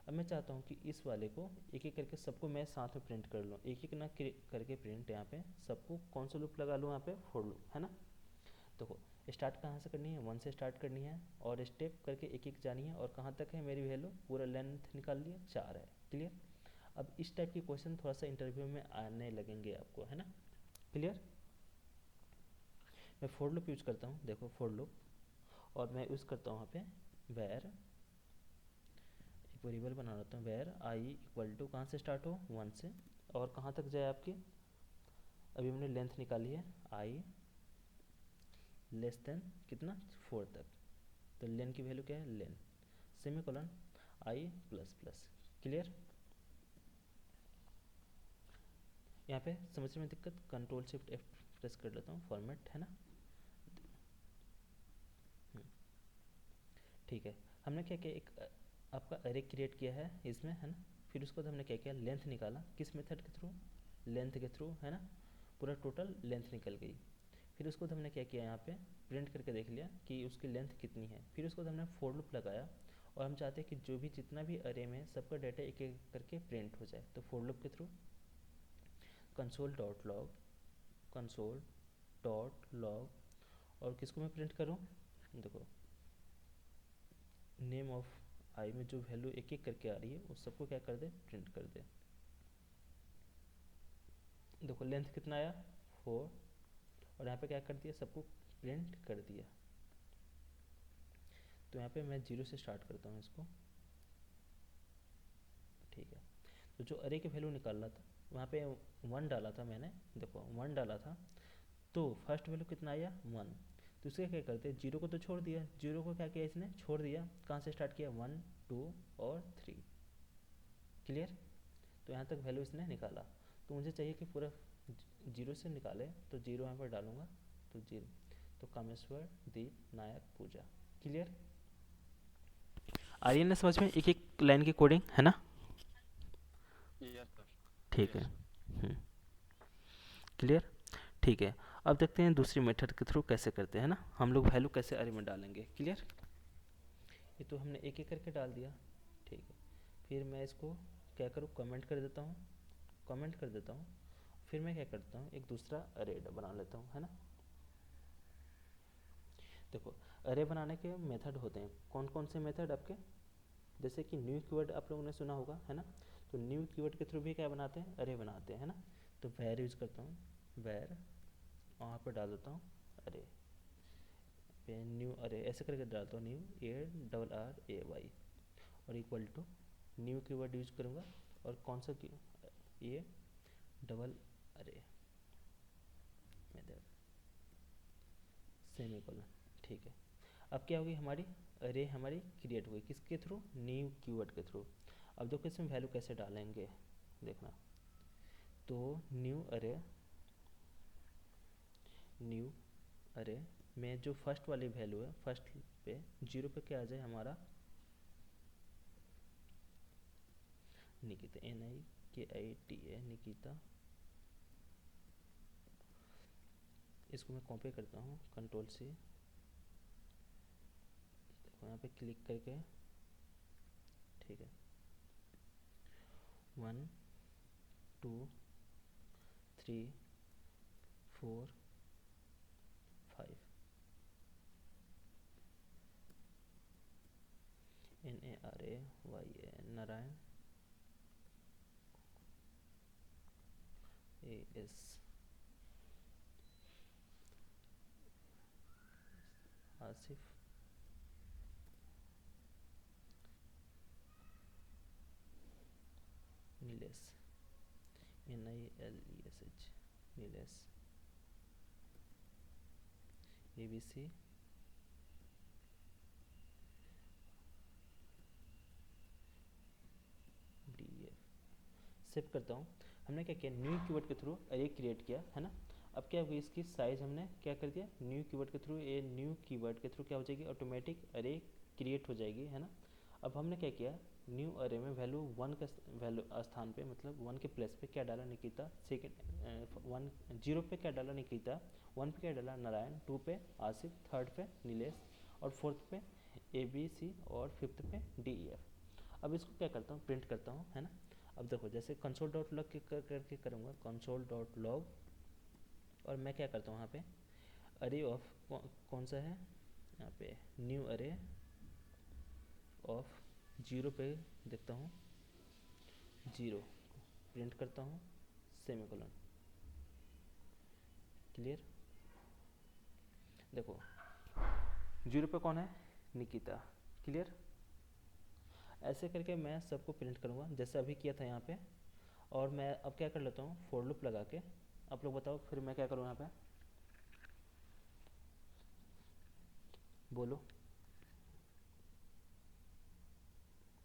अब मैं चाहता हूँ कि इस वाले को एक एक करके सबको मैं साथ में प्रिंट कर लूँ, एक एक ना करके प्रिंट, यहाँ पे सबको कौन सा लूप लगा लूँ, यहाँ पे फॉर लूप, है ना। देखो स्टार्ट कहाँ से करनी है, 1 से स्टार्ट करनी है और स्टेप करके एक एक जानी है, और कहाँ तक है मेरी वैल्यू, पूरा लेंथ निकाल लिया, 4 है, क्लियर। अब इस टाइप की क्वेश्चन थोड़ा सा इंटरव्यू में आने लगेंगे आपको, है ना, क्लियर। मैं फॉर लूप यूज करता हूँ, देखो फॉर लूप, और मैं यूज़ करता हूँ यहाँ पे वेर, एक वेरिएबल बना लेता हूँ, वेर आई इक्वल टू कहाँ से स्टार्ट हो, 1 से, और कहाँ तक जाए आपकी, अभी हमने लेंथ निकाली है, आई लेस देन कितना, 4 तक, तो लेन की वैल्यू क्या है, लेन, सेमीकोलन आई प्लस प्लस, क्लियर। यहाँ पे समझने में दिक्कत, कंट्रोल शिफ्ट एफ प्रेस कर लेता हूँ, फॉर्मेट, है ना, ठीक है। हमने क्या किया, एक आपका अरे क्रिएट किया है इसमें, है ना, फिर उसके बाद हमने क्या किया, लेंथ निकाला, किस मेथड के थ्रू, लेंथ के थ्रू, है ना, पूरा टोटल लेंथ निकल गई। फिर उसको बाद हमने क्या किया, यहाँ पे प्रिंट करके देख लिया कि उसकी लेंथ कितनी है, फिर उसको बाद हमने फॉर लूप लगाया, और हम चाहते हैं कि जो भी जितना भी अरे में सबका डाटा एक एक करके प्रिंट हो जाए, तो फॉर लूप के through console dot log, console dot log, और किसको मैं प्रिंट करूँ, देखो नेम ऑफ आई में जो वैल्यू एक एक करके आ रही है उस सबको क्या कर दे, प्रिंट कर दे। देखो लेंथ कितना आया, 4, और यहाँ पे क्या कर दिया, सबको प्रिंट कर दिया। तो यहाँ पे मैं 0 से स्टार्ट करता हूँ इसको, ठीक है। तो जो अरे की वैल्यू निकाल रहा था वहाँ पे 1 डाला था मैंने, देखो 1 डाला था, तो फर्स्ट वैल्यू कितना आया, 1, तो इसके क्या करते हैं, 0 को तो छोड़ दिया, 0 को क्या किया इसने, छोड़ दिया, कहाँ से स्टार्ट किया, 1 2 और 3, क्लियर। तो यहाँ तक वैल्यू इसने निकाला, तो मुझे चाहिए कि पूरा 0 से निकाले, तो 0 यहाँ पर डालूंगा, तो 0, तो कामेश्वर दीप नायक पूजा, क्लियर। आ रही है ना समझ में एक एक लाइन की कोडिंग, है ना? Yes sir. ठीक है। Yes sir. क्लियर? ठीक है। अब देखते हैं दूसरी मेथड के थ्रू कैसे करते हैं ना, हम लोग वैल्यू कैसे अरे में डालेंगे। क्लियर? ये तो हमने एक एक करके डाल दिया। ठीक है, फिर मैं इसको क्या करूँ, कमेंट कर देता हूँ, कमेंट कर देता हूँ। फिर मैं क्या करता हूँ, एक दूसरा अरे बना लेता हूँ, है ना। देखो, अरे बनाने के मेथड होते हैं, कौन कौन से मेथड आपके, जैसे कि न्यू कीवर्ड आप लोगों ने सुना होगा, है ना। तो न्यू कीवर्ड के थ्रू भी क्या बनाते हैं, अरे बनाते हैं, है ना। तो वैर यूज करता हूँ, वैर वहाँ पर डाल देता हूँ अरे, पे न्यू अरे ऐसे करके डालता हूँ, न्यू ARRAY और equal to new keyword use करूँगा, और कौन सा की ये डबल अरे मेथड सेमीकोलन। ठीक है, अब क्या होगी, हमारी अरे हमारी क्रिएट हुई किसके थ्रू, न्यू कीवर्ड के थ्रू। अब देखो इसमें वैल्यू कैसे डालेंगे, देखना। तो न्यू अरे में जो फर्स्ट वाली वैल्यू है, फर्स्ट पे 0 पे क्या आ जाए हमारा निकिता, NIKITA निकिता। इसको मैं कॉपी करता हूँ, कंट्रोल C, देखो यहाँ पे क्लिक करके। ठीक है, 1 2 3 4 5 NARAYA Narayan AS Asif Nilesh NILESH Nilesh ABC DEF। Save करता हूँ। हमने क्या किया, न्यू कीवर्ड के थ्रू अरे क्रिएट किया, है ना। अब क्या होगी, इसकी साइज हमने क्या कर दिया, न्यू कीवर्ड के थ्रू, ये न्यू कीवर्ड के थ्रू क्या हो जाएगी, ऑटोमेटिक अरे क्रिएट हो जाएगी, है ना। अब हमने क्या किया, न्यू अरे में वैल्यू 1 का वैल्यू स्थान पे, मतलब 1 के प्लेस पे क्या डाला, निकिता। सेकेंड 1 0 पे क्या डाला, निकिता। 1 पे क्या डाला, नारायण। 2 पे आसिफ, थर्ड पे नीलेश, और फोर्थ पे ABC, और फिफ्थ पे DEF। अब इसको क्या करता हूँ, प्रिंट करता हूँ, है ना। अब देखो, जैसे कंसोल डॉट लॉग करके करूँगा, कंसोल डॉट लॉग, और मैं क्या करता हूँ यहाँ पे अरे ऑफ कौन सा है, यहाँ पे न्यू अरे ऑफ 0 पे देखता हूँ 0, प्रिंट करता हूँ सेमीकोलन। क्लियर? देखो 0 पे कौन है, निकिता। क्लियर? ऐसे करके मैं सबको प्रिंट करूँगा जैसे अभी किया था यहाँ पे। और मैं अब क्या कर लेता हूँ, फॉर लूप लगा के। आप लोग बताओ फिर मैं क्या करूँ यहाँ पे, बोलो।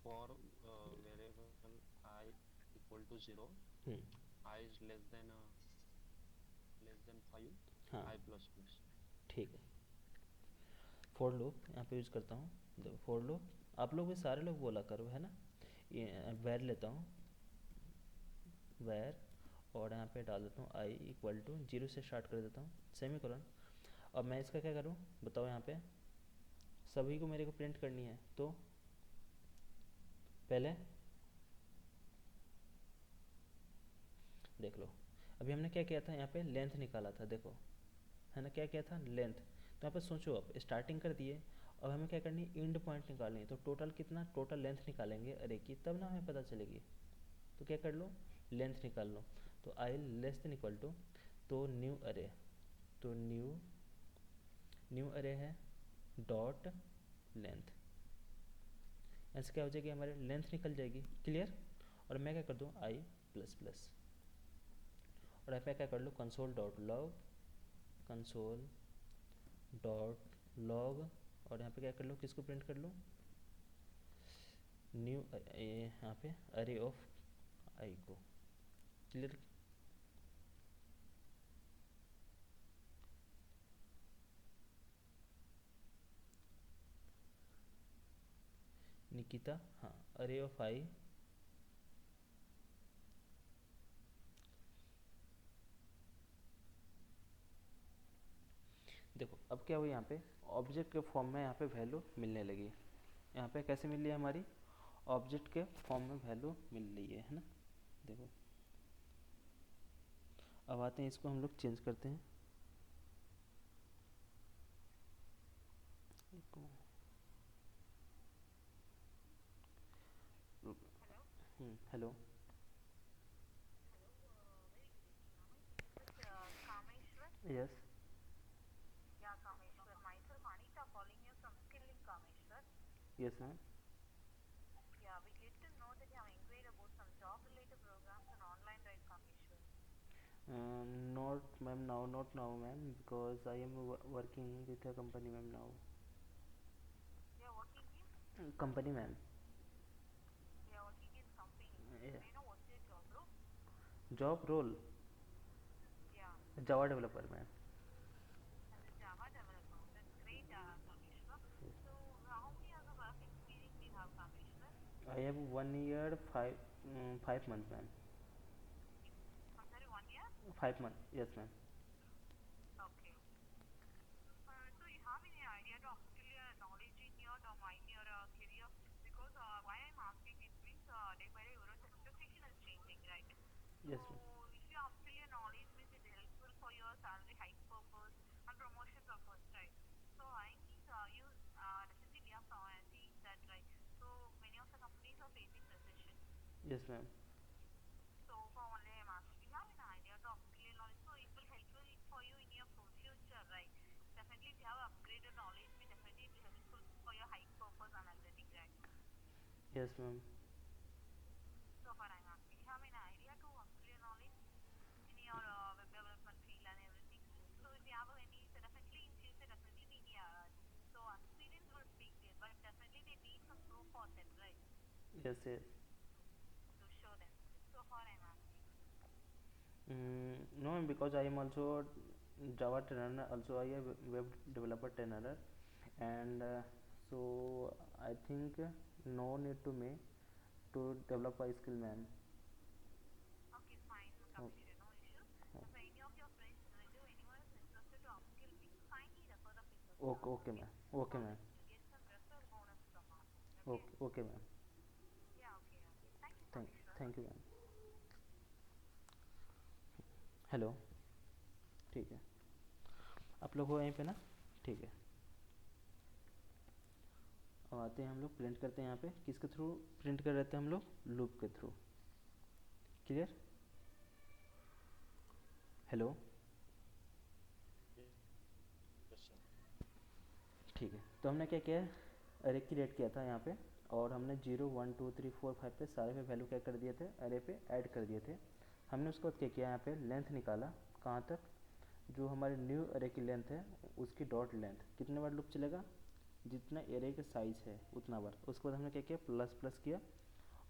For variable I equal to 0, hmm, I is less than 5, हाँ I plus plus। ठीक है, फॉर लूप यहाँ पे यूज करता हूँ। देखो फॉर लूप आप लोग भी सारे लोग बोला करो, है ना। ये वैर लेता हूँ, वैर, और यहाँ पे डाल देता हूँ आई इक्वल टू 0 से स्टार्ट कर देता हूँ सेमीकोलन। अब मैं इसका क्या करूँ बताओ, यहाँ पे सभी को मेरे को प्रिंट करनी है, तो पहले देख लो। अभी हमने क्या किया था, यहाँ पे लेंथ निकाला था, देखो, है ना। क्या किया था, लेंथ। तो यहाँ पे सोचो, अब स्टार्टिंग कर दिए, अब हमें क्या करनी है, एंड पॉइंट निकालनी है। तो टोटल कितना, टोटल लेंथ निकालेंगे अरे की, तब ना हमें पता चलेगी। तो क्या कर लो, लेंथ निकाल लो। तो आई लेस देन इक्वल टू, तो न्यू अरे, तो न्यू अरे है डॉट लेंथ, ऐसे क्या हो जाएगी, हमारे लेंथ निकल जाएगी। क्लियर? और मैं क्या कर दूँ, आई प्लस प्लस, और यहाँ पे क्या कर लो, console dot log, console dot log, और यहाँ पे क्या कर लो, किसको प्रिंट कर लो, न्यू यहाँ पे अरे ऑफ आई को। क्लियर? निकिता, हाँ, अरे ऑफ आई, देखो अब क्या हुआ यहाँ पे, ऑब्जेक्ट के फॉर्म में यहाँ पे वैल्यू मिलने लगी। यहाँ पे कैसे मिल रही है हमारी, ऑब्जेक्ट के फॉर्म में वैल्यू मिल रही है ना। देखो अब आते हैं, इसको हम लोग चेंज करते हैं। Hello, yes, Yeah, Kameshwar. Myself, Anita, calling you from Skilling, Kameshwar. Yes ma'am. Yeah, we get to know that you have inquired about some job-related programs and online, right, Kameshwar? Not ma'am, now, not now ma'am, because I am working with a company ma'am now. You are working in? Company ma'am, You are working in company. May I know what's your job role? Job role Yeah, Java developer ma'am. as a Java developer. That's great, Kameshwar. So, how many years of work experience do you have, Kameshwar? I have 1 year 5 months ma'am. I'm sorry, 1 year? 5 months, yes ma'am. Okay. So you have any idea to upskill your knowledge in your domain, your career? Because why I'm asking it means day by day your expectation is changing, right? So yes ma'am, if you upskill your knowledge means it's helpful for your salary hike purpose and promotion purpose, right? So I think you definitely we are seeing that, right? So many of the companies are facing recession. Yes ma'am. So for only I'm asking, you have an idea to upskill your knowledge, so it will helpful for you in your future, right? Definitely, if you have upgraded knowledge, will definitely be helpful for your high purpose and everything, right? Yes ma'am. So far, I'm asking, you have an idea to upskill your knowledge in your web development field and everything. So if you have any, so definitely in future, definitely we need. So experience will speak there, but definitely they need some proof for that, right? Yes yes. To show them. So far, I'm asking. No, because I am also Java trainer, also I am web developer trainer, and so I think no need to me to develop a skill, ma'am. Okay, fine, Oh, Kameshwar, no issue. oh. If any of your friends, relative, anyone is interested to upskill me, kindly refer the people to Okay, us, okay, okay? ma'am. Okay, Because ma'am. you get some referral bonus from us, okay? Okay, okay, ma'am. Yeah, okay, okay. Thank you, Thank, Kameshwar. thank you, ma'am. Hello, ठीक है, आप लोग हो यहीं पे ना, ठीक है। अब आते हैं हम लोग, प्रिंट करते हैं यहाँ पे, किसके थ्रू प्रिंट कर रहे थे हम लोग, लूप के through. Clear? Hello, Yes, sir. ठीक है। तो हमने क्या किया है, अरे क्रिएट किया था यहाँ पे, और हमने 0 1 2 3 4 5 पे सारे पे वैल्यू क्या कर दिए थे, अरे पे ऐड कर दिए थे। हमने उसके बाद क्या किया, यहाँ पे लेंथ निकाला, कहाँ तक, जो हमारे न्यू अरे की लेंथ है उसकी डॉट लेंथ, कितने बार लूप चलेगा, जितना एरे का साइज है उतना बार। उसके बाद हमने क्या किया, प्लस प्लस किया,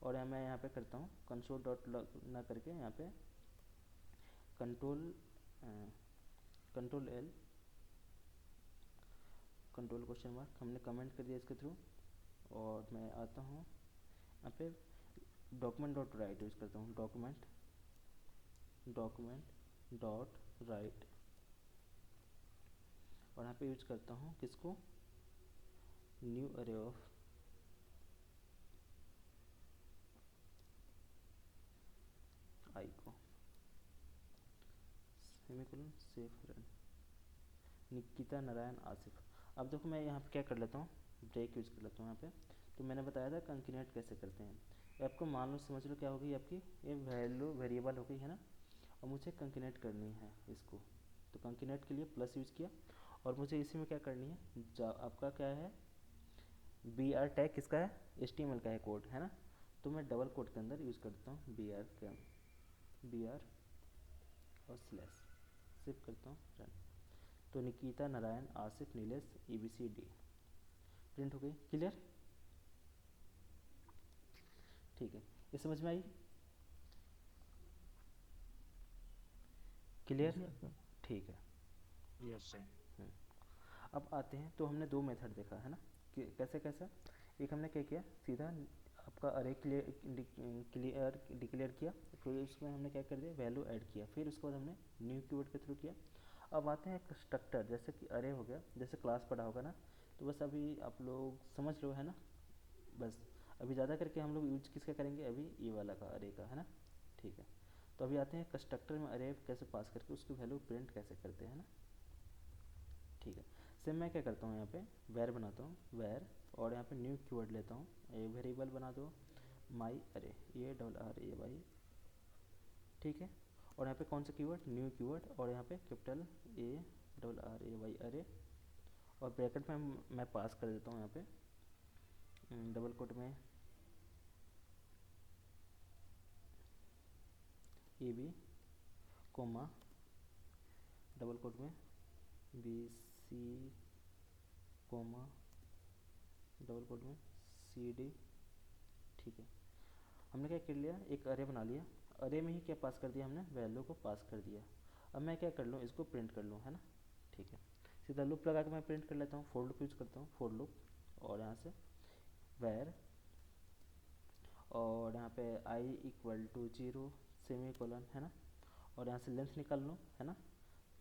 और मैं यहाँ पे करता हूँ कंसोल डॉट ना करके यहाँ पे control control L, control question mark, हमने कमेंट कर दिया इसके थ्रू। और मैं आता हूँ यहाँ पे डॉक्यूमेंट डॉट राइट यूज़ करता हूँ, डॉक्यूमेंट डॉट राइट, और यहाँ पे यूज करता हूँ किसको, न्यू अरे ऑफ आई को, semicolon safe run, Nikita Narayan Asif. अब देखो मैं यहाँ पे क्या कर लेता हूँ, ब्रेक यूज़ कर लेता हूँ यहाँ पे। तो मैंने बताया था कंकिनेट कैसे करते हैं। ये आपको मान लो, समझ लो क्या होगी आपकी, ये वैल्यू वेरिएबल हो गई है ना, और मुझे कंकिनेट करनी है इसको। तो कंकिनेट के लिए प्लस यूज़ किया, और मुझे इसी में क्या करनी है, आपका क्या है, बी आर टैग किसका है, HTML का है कोड, है ना। तो मैं डबल कोड के अंदर यूज़ करता हूँ बी आर और स्लैश, सिप करता हूँ रन। तो निकिता नारायण आसिफ नीलेश ABCD प्रिंट हो गई। क्लियर? ठीक है, ये समझ में आई? क्लियर? Yes, sir. ठीक है। Yes, sir. अब आते हैं, तो हमने दो मेथड देखा है ना, कि कैसे कैसे, एक हमने क्या किया, सीधा आपका अरे क्लियर डिक्लेयर किया, फिर उसमें हमने क्या कर दिया, वैल्यू ऐड किया, फिर उसके बाद हमने न्यू कीवर्ड के थ्रू किया। अब आते हैं कंस्ट्रक्टर, जैसे कि अरे हो गया, जैसे क्लास पढ़ा होगा ना, तो बस अभी आप लोग समझ लो, है ना। बस अभी ज़्यादा करके हम लोग यूज किसका करेंगे, अभी ये वाला का, अरे का, है ना। ठीक है, तो अभी आते हैं कंस्ट्रक्टर में अरे कैसे पास करके उसकी वैल्यू प्रिंट कैसे करते हैं ना। ठीक है, सेम मैं क्या करता हूँ, यहाँ पे वेर बनाता हूँ, वेर, और यहाँ पे न्यू कीवर्ड लेता हूँ, एक वेरिएबल बना दो माई अरे, ये डबल आर ए वाई, ठीक है। और यहाँ पे कौन सा कीवर्ड, न्यू कीवर्ड, और यहाँ पे capital A double R A Y अरे, और ब्रैकेट में मैं पास कर देता हूँ यहाँ पे डबल कोट में A B comma double quote में B C comma double quote में सी डी। ठीक है, हमने क्या कर लिया, एक अरे बना लिया, अरे में ही क्या पास कर दिया हमने, वैल्यू को पास कर दिया। अब मैं क्या कर लूँ, इसको प्रिंट कर लूँ, है ना। ठीक है, सीधा लूप लगा के मैं प्रिंट कर लेता हूँ, फोर लूप यूज करता हूँ, फोर लूप, और यहाँ से वेर, और यहाँ पे I equal to 0 semi colon, है ना, और यहाँ से लेंथ निकाल लूँ, है ना।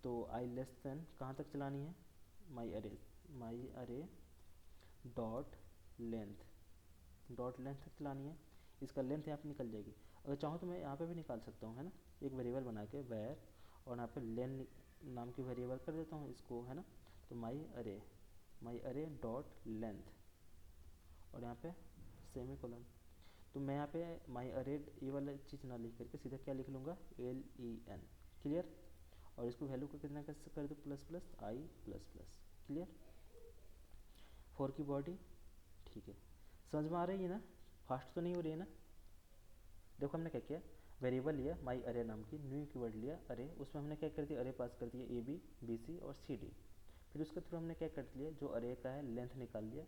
तो आई लेस देन कहाँ तक चलानी है, माई अरे डॉट लेंथ, डॉट लेंथ तक चलानी है। इसका लेंथ यहाँ पे निकल जाएगी, अगर चाहूँ तो मैं यहाँ पे भी निकाल सकता हूँ, है ना। एक वेरिएबल बना के वेर, और यहाँ पे लेन नाम की वेरिएबल कर देता हूँ इसको, है ना। तो माई अरे डॉट लेंथ, और यहाँ पे सेमी कोलन। तो मैं यहाँ पे माई अरे ये वाला चीज़ ना लिख करके सीधा क्या लिख लूँगा, LEN, क्लियर। और इसको वैल्यू को कितना कैसे कर दो, प्लस प्लस आई प्लस प्लस, क्लियर। फोर की बॉडी, ठीक है, समझ में आ रही है ना, फास्ट तो नहीं हो रही है ना। देखो हमने क्या किया, वेरिएबल लिया माई अरे नाम की, न्यू कीवर्ड लिया अरे, उसमें हमने क्या कर दिया, अरे पास कर दिया ए बी बी सी और सी डी। फिर उसके थ्रू हमने क्या कर लिया, जो अरे का है लेंथ निकाल लिया,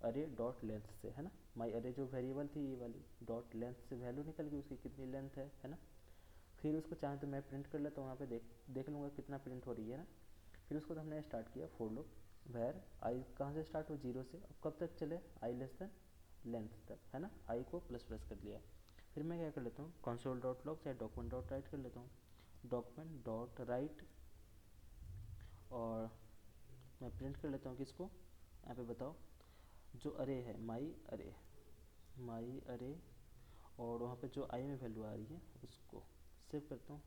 अरे डॉट लेंथ से, है ना। माई अरे जो वेरिएबल थी ये वाली, डॉट लेंथ से वैल्यू निकल गई उसकी कितनी लेंथ है ना। फिर उसको चाहे तो मैं प्रिंट कर लेता हूँ, वहाँ पे देख लूँगा कितना प्रिंट हो रही है ना। फिर उसको तो हमने स्टार्ट किया फोर लूप, वेर आई कहाँ से स्टार्ट हो, 0 से, अब कब तक चले, आई लेस देन लेंथ तक, है ना। आई को प्लस प्लस कर लिया। फिर मैं क्या कर लेता हूँ, कंसोल डॉट लॉग या डॉक्यूमेंट डॉट राइट कर लेता हूँ, डॉक्यूमेंट डॉट राइट, और मैं प्रिंट कर लेता हूँ किसको, यहाँ पे बताओ, जो अरे है माई अरे, और वहाँ पे जो आई में वैल्यू आ रही है उसको सेव करता हूँ।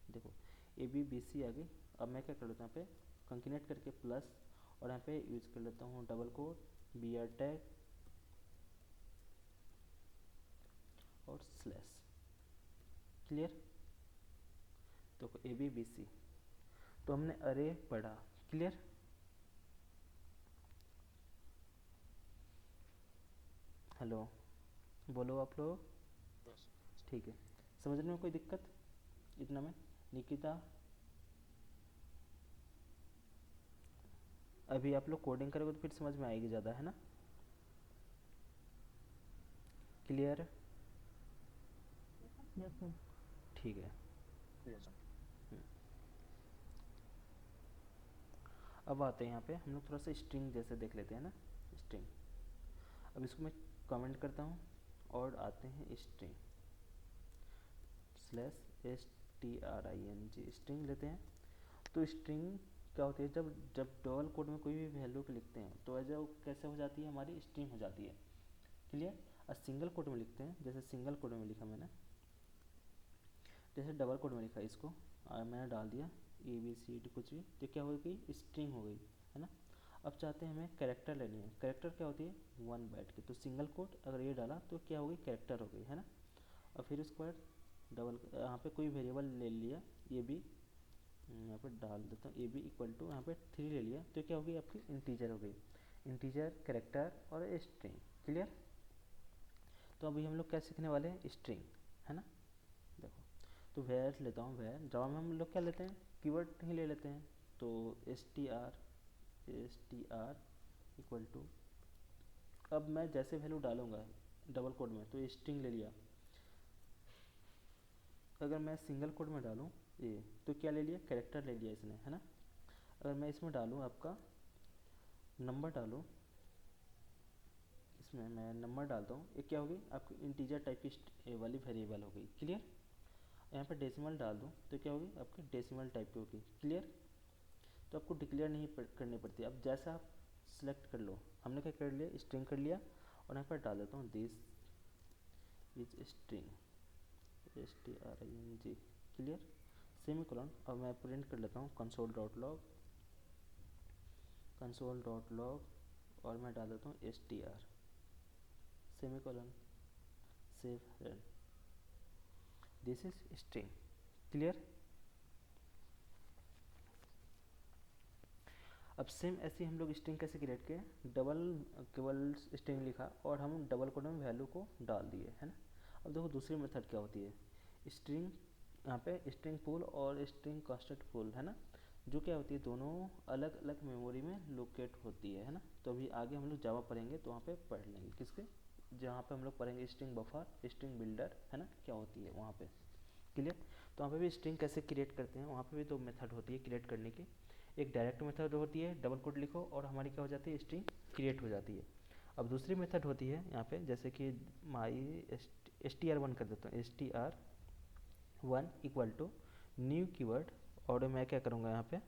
देखो ए बी बी सी आ गई। अब मैं क्या कर लेता हूँ, यहाँ पे कंकिनेट करके प्लस, और यहाँ पे यूज कर लेता हूँ double quote B R tag और स्लैश, क्लियर। तो ए बी बी सी, तो हमने अरे पढ़ा, क्लियर। हेलो, बोलो आप लोग, Yes. ठीक है, समझने में कोई दिक्कत इतना में, निकिता। अभी आप लोग कोडिंग करोगे तो फिर समझ में आएगी ज़्यादा, है ना, क्लियर। Yes sir. ठीक है, Yes, sir. अब आते हैं यहाँ पे हम लोग थोड़ा सा स्ट्रिंग जैसे देख लेते हैं ना, स्ट्रिंग। अब इसको मैं कमेंट करता हूँ, और आते हैं स्ट्रिंग स्लैश STRING, स्ट्रिंग लेते हैं। तो स्ट्रिंग क्या होती है, जब जब डबल कोड में कोई भी वैल्यू को लिखते हैं तो एज कैसे हो जाती है, हमारी स्ट्रिंग हो जाती है, क्लियर। और सिंगल कोड में लिखते हैं, जैसे सिंगल कोड में लिखा मैंने, जैसे डबल कोड में लिखा इसको, और मैंने डाल दिया ABCD कुछ भी, तो क्या हो गई, स्ट्रिंग हो गई, है ना। अब चाहते हैं हमें कैरेक्टर लेनी है, कैरेक्टर क्या होती है, 1 बाइट की, तो सिंगल कोड अगर ये डाला तो क्या हो गई, कैरेक्टर हो गई, है ना। और फिर उसके बाद डबल, यहाँ पे कोई वेरिएबल ले लिया, ये भी यहाँ पे डाल देता हूँ, ए बी इक्वल टू, यहाँ पे 3 ले लिया, तो क्या हो गई आपकी, इंटीजर हो गई, इंटीजर कैरेक्टर और स्ट्रिंग, क्लियर। तो अभी हम लोग क्या सीखने वाले हैं, स्ट्रिंग, है ना। देखो, तो वेर लेता हूँ, वेर जावा में हम लोग क्या लेते हैं, कीवर्ड ही ले लेते हैं, तो S T R equal to, अब मैं जैसे वैल्यू डालूंगा डबल कोड में तो स्ट्रिंग ले लिया, अगर मैं सिंगल कोड में डालूँ ये, तो क्या ले लिया, कैरेक्टर ले लिया इसने, है ना। अगर मैं इसमें डालूँ आपका नंबर डालूँ, इसमें मैं नंबर डालता हूँ, ये क्या होगी आपकी इंटीजर टाइप की वाली वेरिएबल हो गई। क्लियर। यहाँ पे डेसिमल डाल दूँ तो क्या होगी आपकी डेसिमल टाइप की होगी। क्लियर। तो आपको डिक्लेयर नहीं करनी पड़ती, अब जैसा आप सिलेक्ट कर लो। हमने क्या कर लिया, स्ट्रिंग कर लिया, और यहाँ पर डाल देता हूँ this is string string। Clear. Semicolon. अब मैं प्रिंट कर लेता हूँ console.log और मैं डाल देता हूँ str semicolon save run, this is string. Clear. अब सेम ऐसे ही हम लोग स्ट्रिंग कैसे क्रिएट किए, डबल केवल स्ट्रिंग लिखा और हम डबल कोड में वैल्यू को डाल दिए, है ना। अब देखो दूसरी मेथड क्या होती है, स्ट्रिंग, यहाँ पे स्ट्रिंग पूल और स्ट्रिंग कांस्टेंट पूल, है ना, जो क्या होती है दोनों अलग अलग मेमोरी में लोकेट होती है ना। तो अभी आगे हम लोग जावा पढ़ेंगे तो वहाँ पे पढ़ लेंगे किसके, जहाँ पे हम लोग पढ़ेंगे स्ट्रिंग बफर, स्ट्रिंग बिल्डर, है ना, क्या होती है वहाँ पे। क्लियर। तो वहाँ पे भी स्ट्रिंग कैसे क्रिएट करते हैं, वहाँ पे भी दो मेथड होती है क्रिएट करने की। एक डायरेक्ट मेथड होती है, डबल कोड लिखो और हमारी क्या हो जाती है स्ट्रिंग क्रिएट हो जाती है। अब दूसरी मेथड होती है यहाँ पे, जैसे कि माई str1 कर देता हूँ, str1 equal to new keyword, और मैं क्या करूँगा यहाँ पे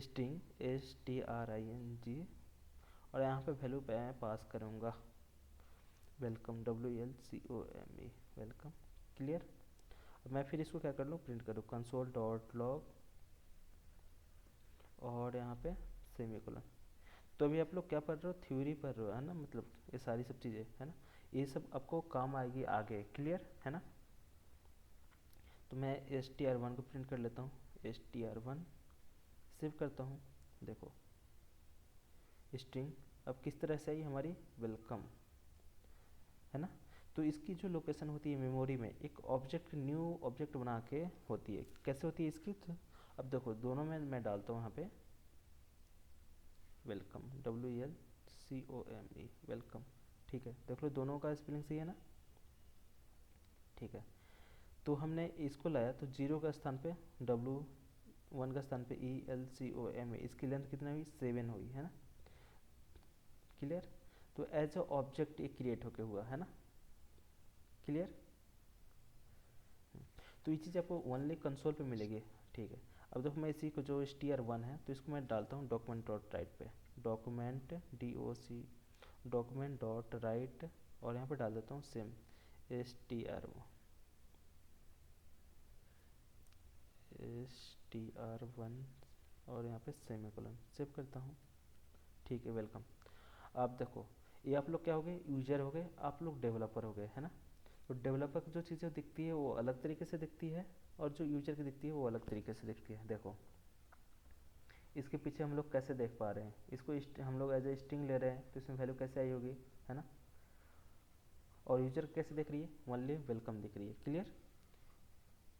स्ट्रिंग string और यहाँ पे वैल्यू पे पास करूँगा वेलकम WLCOME वेलकम। क्लियर। अब मैं फिर इसको क्या कर लूँ, प्रिंट करूँ console.log और यहाँ पे सेमीकोलन। तो अभी आप लोग क्या पढ़ रहे हो, थ्योरी पढ़ रहे हो, है ना, मतलब ये सारी सब चीज़ें, है ना, ये सब आपको काम आएगी आगे। क्लियर, है ना। तो मैं str1 को प्रिंट कर लेता हूँ, str1 सेव करता हूँ। देखो स्ट्रिंग अब किस तरह से आई हमारी, वेलकम, है ना। तो इसकी जो लोकेशन होती है मेमोरी में, एक ऑब्जेक्ट न्यू ऑब्जेक्ट बना के होती है, कैसे होती है इसकी, तो अब देखो दोनों में मैं डालता हूँ यहाँ पे वेलकम WLCOME वेलकम। ठीक है, देख लो दोनों का स्पेलिंग सही है ना। ठीक है, तो हमने इसको लाया तो 0 का स्थान पे W, 1 का स्थान पे ELCOME, इसकी लेंथ कितना हुई 7 हुई, है ना। क्लियर। तो एज अ ऑब्जेक्ट ये क्रिएट होके हुआ, है ना। क्लियर। तो ये चीज़ आपको ओनली कंसोल पे मिलेगी। ठीक है, अब देखो मैं इसी को जो str1 है तो इसको मैं डालता हूँ डॉक्यूमेंट डॉट राइट पे, डॉक्यूमेंट डॉट राइट, और यहाँ पे डाल देता हूँ सेम str1 और यहाँ पे सेमीकोलन सेव करता हूँ। ठीक है, वेलकम। आप देखो ये आप लोग क्या हो गए, यूजर हो गए, आप लोग डेवलपर हो गए, है ना। तो डेवलपर की जो चीज़ें दिखती है वो अलग तरीके से दिखती है, और जो यूजर की दिखती है वो अलग तरीके से दिखती है। देखो इसके पीछे हम लोग कैसे देख पा रहे हैं, इसको हम लोग एज ए स्ट्रिंग ले रहे हैं तो इसमें वैल्यू कैसे आई होगी, है ना। और यूजर कैसे दिख रही है, ओनली वेलकम दिख रही है। क्लियर।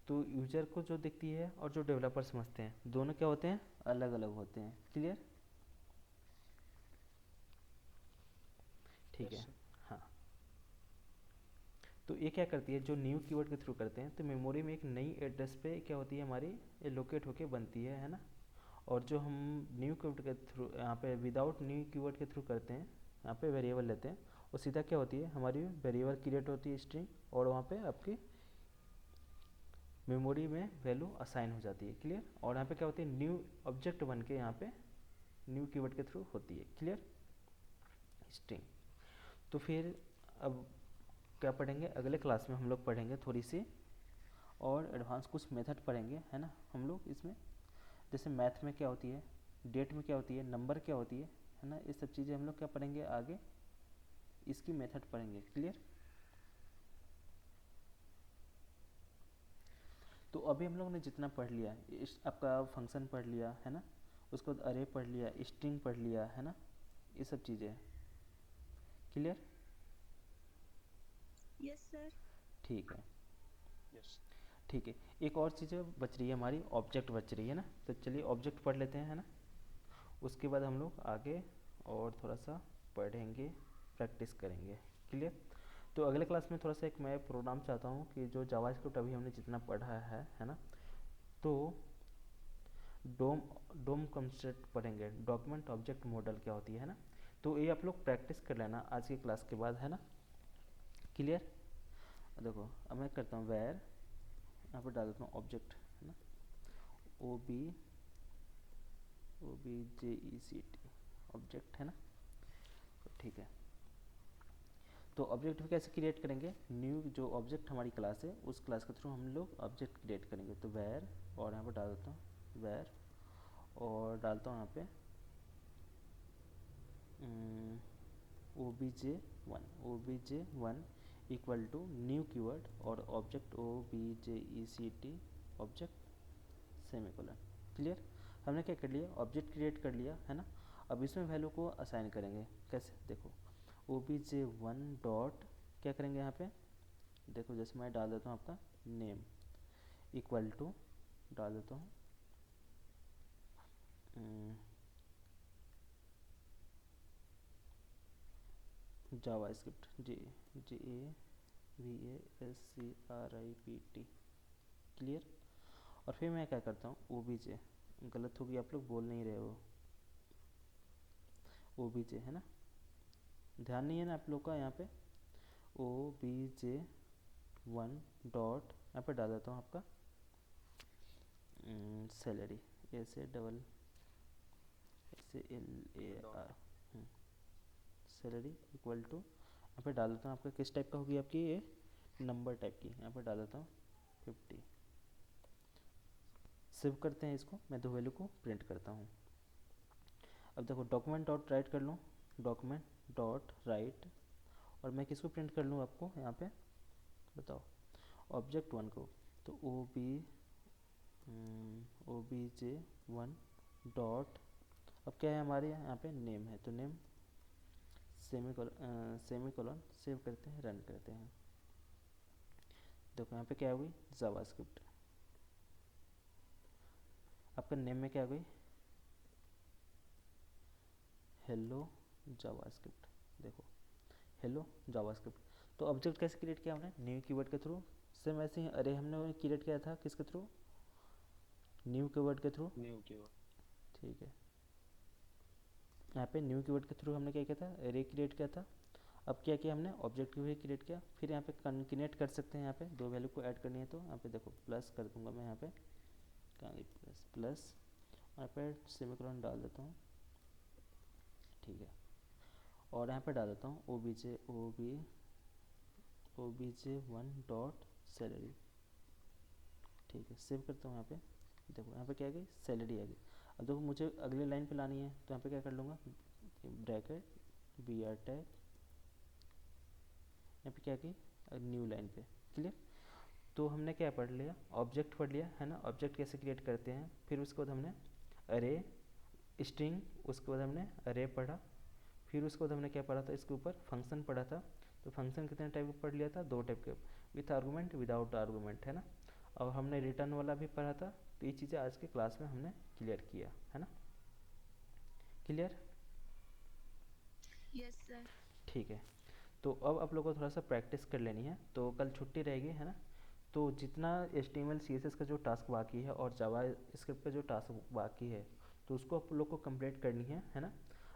तो यूजर को जो दिखती है और जो डेवलपर समझते हैं दोनों क्या होते हैं, अलग अलग होते हैं। क्लियर। ठीक है। हाँ, तो ये क्या करती है, जो न्यू कीवर्ड के थ्रू करते हैं तो मेमोरी में एक नई एड्रेस पे क्या होती है हमारी, ये लोकेट होके बनती है ना। और जो हम न्यू कीवर्ड के थ्रू यहाँ पे विदाउट न्यू कीवर्ड के थ्रू करते हैं, यहाँ पे वेरिएबल लेते हैं, वो सीधा क्या होती है हमारी वेरिएबल क्रिएट होती है स्ट्रिंग, और वहाँ पे आपकी मेमोरी में वैल्यू असाइन हो जाती है। क्लियर। और यहाँ पे क्या होती है, न्यू ऑब्जेक्ट बन के यहाँ पे न्यू कीवर्ड के थ्रू होती है। क्लियर। स्ट्रिंग। तो फिर अब क्या पढ़ेंगे, अगले क्लास में हम लोग पढ़ेंगे थोड़ी सी और एडवांस कुछ मेथड पढ़ेंगे, है ना हम लोग इसमें। जैसे मैथ में क्या होती है, डेट में क्या होती है, नंबर क्या होती है ना, ये सब चीज़ें हम लोग क्या पढ़ेंगे आगे, इसकी मेथड पढ़ेंगे। क्लियर। तो अभी हम लोग ने जितना पढ़ लिया, इस आपका फंक्शन पढ़ लिया, है ना, उसके बाद अरे पढ़ लिया, स्ट्रिंग पढ़ लिया, है ना, ये सब चीज़ें। क्लियर। Yes sir. ठीक है। यस। ठीक है, एक और चीज़ बच रही है हमारी, ऑब्जेक्ट बच रही है ना। तो चलिए ऑब्जेक्ट पढ़ लेते हैं, है ना। उसके बाद हम लोग आगे और थोड़ा सा पढ़ेंगे, प्रैक्टिस करेंगे। क्लियर। तो अगले क्लास में थोड़ा सा एक मैं प्रोग्राम चाहता हूँ कि जो जावास्क्रिप्ट अभी हमने जितना पढ़ा है ना, तो डोम डोम कंसेप्ट पढ़ेंगे, डॉक्यूमेंट ऑब्जेक्ट मॉडल क्या होती है ना। तो ये आप लोग प्रैक्टिस कर लेना आज की क्लास के बाद, है ना। क्लियर। देखो अब मैं करता हूँ वेयर, यहाँ पर डाल देता हूँ ऑब्जेक्ट, है ना, OBJECT ऑब्जेक्ट, है ना। तो ठीक है, तो ऑब्जेक्ट कैसे क्रिएट करेंगे, न्यू जो ऑब्जेक्ट हमारी क्लास है उस क्लास के थ्रू हम लोग ऑब्जेक्ट क्रिएट करेंगे। तो वेयर, और यहाँ पर डाल देता हूँ वेयर, और डालता हूँ यहाँ पे OBJ1 equal to new keyword और object OBJECT object semicolon. Clear. हमने क्या कर लिया, ऑब्जेक्ट क्रिएट कर लिया, है ना। अब इसमें वैल्यू को असाइन करेंगे कैसे, देखो OBJ1 डॉट क्या करेंगे यहाँ पे, देखो जैसे मैं डाल देता हूँ आपका नेम इक्वल टू डाल देता हूँ जावास्क्रिप्ट JAVASCRIPT। क्लियर। और फिर मैं क्या करता हूँ OBJ, गलत होगी आप लोग बोल नहीं रहे हो, OBJ, है ना, ध्यान नहीं है ना आप लोग का, यहाँ पे OBJ1 डॉट यहाँ पे डाल देता हूँ आपका salary, SALAR salary equal to यहाँ पे डाल देता हूँ आपका किस टाइप का होगी आपकी, ये नंबर टाइप की, यहाँ पे डाल देता हूँ 50। सेव करते हैं इसको, मैं दो वैल्यू को प्रिंट करता हूँ। अब देखो डॉक्यूमेंट डॉट राइट कर लूँ, डॉक्यूमेंट डॉट राइट, और मैं किसको प्रिंट कर लूँ आपको यहाँ पे बताओ, ऑब्जेक्ट1 को। तो OBJ1 डॉट, अब क्या है हमारे यहाँ पे नेम है, तो नेम सेमीकोलन, सेव करते हैं, रन करते हैं। देखो यहाँ पे क्या हो गई, जावास्क्रिप्ट। आपका नेम में क्या हो गई, हेलो जावास्क्रिप्ट, देखो हेलो जावास्क्रिप्ट। तो ऑब्जेक्ट कैसे क्रिएट किया हमने, न्यू कीवर्ड के थ्रू। सेम ऐसे ही अरे हमने क्रिएट किया था किसके थ्रू, न्यू कीवर्ड के थ्रू। New keyword. ठीक है, यहाँ पे न्यू कीवर्ड के थ्रू हमने क्या किया था, अरे क्रिएट किया था। अब क्या किया हमने, ऑब्जेक्ट भी क्रिएट किया। फिर यहाँ पे कनेक्ट कर सकते हैं, यहाँ पे दो वैल्यू को ऐड करनी है, तो यहाँ पे देखो प्लस कर दूंगा मैं, यहाँ पे कहाँ गई प्लस, प्लस यहाँ पे सेमीकोलन डाल देता हूँ, ठीक है। और यहाँ पे डाल देता हूँ OBJ1 डॉट सैलरी, ठीक है। सेव करता हूँ, यहाँ पे देखो यहाँ पे क्या आ गई, सैलरी आ गई। अब देखो मुझे अगले लाइन पे लानी है, तो यहाँ पे क्या कर लूँगा, ब्रैकेट BR टैग, यहाँ पे क्या की न्यू लाइन पे। क्लियर। तो हमने क्या पढ़ लिया, ऑब्जेक्ट पढ़ लिया, है ना, ऑब्जेक्ट कैसे क्रिएट करते हैं। फिर उसके बाद हमने अरे स्ट्रिंग, उसके बाद हमने अरे पढ़ा। फिर उसके बाद हमने क्या पढ़ा था, इसके ऊपर फंक्शन पढ़ा था। तो फंक्शन कितने टाइप का पढ़ लिया था, दो टाइप के, विथ आर्गूमेंट विदाउट आर्गूमेंट, है ना। और हमने रिटर्न वाला भी पढ़ा था। तो ये चीज़ें आज के क्लास में हमने क्लियर किया, है ना। क्लियर। Yes sir. ठीक है, तो अब आप लोगों को थोड़ा सा प्रैक्टिस कर लेनी है, तो कल छुट्टी रहेगी, है ना। तो जितना HTML CSS का जो टास्क बाकी है और जावा स्क्रिप्ट का जो टास्क बाकी है, तो उसको आप लोग को कंप्लीट करनी है ना।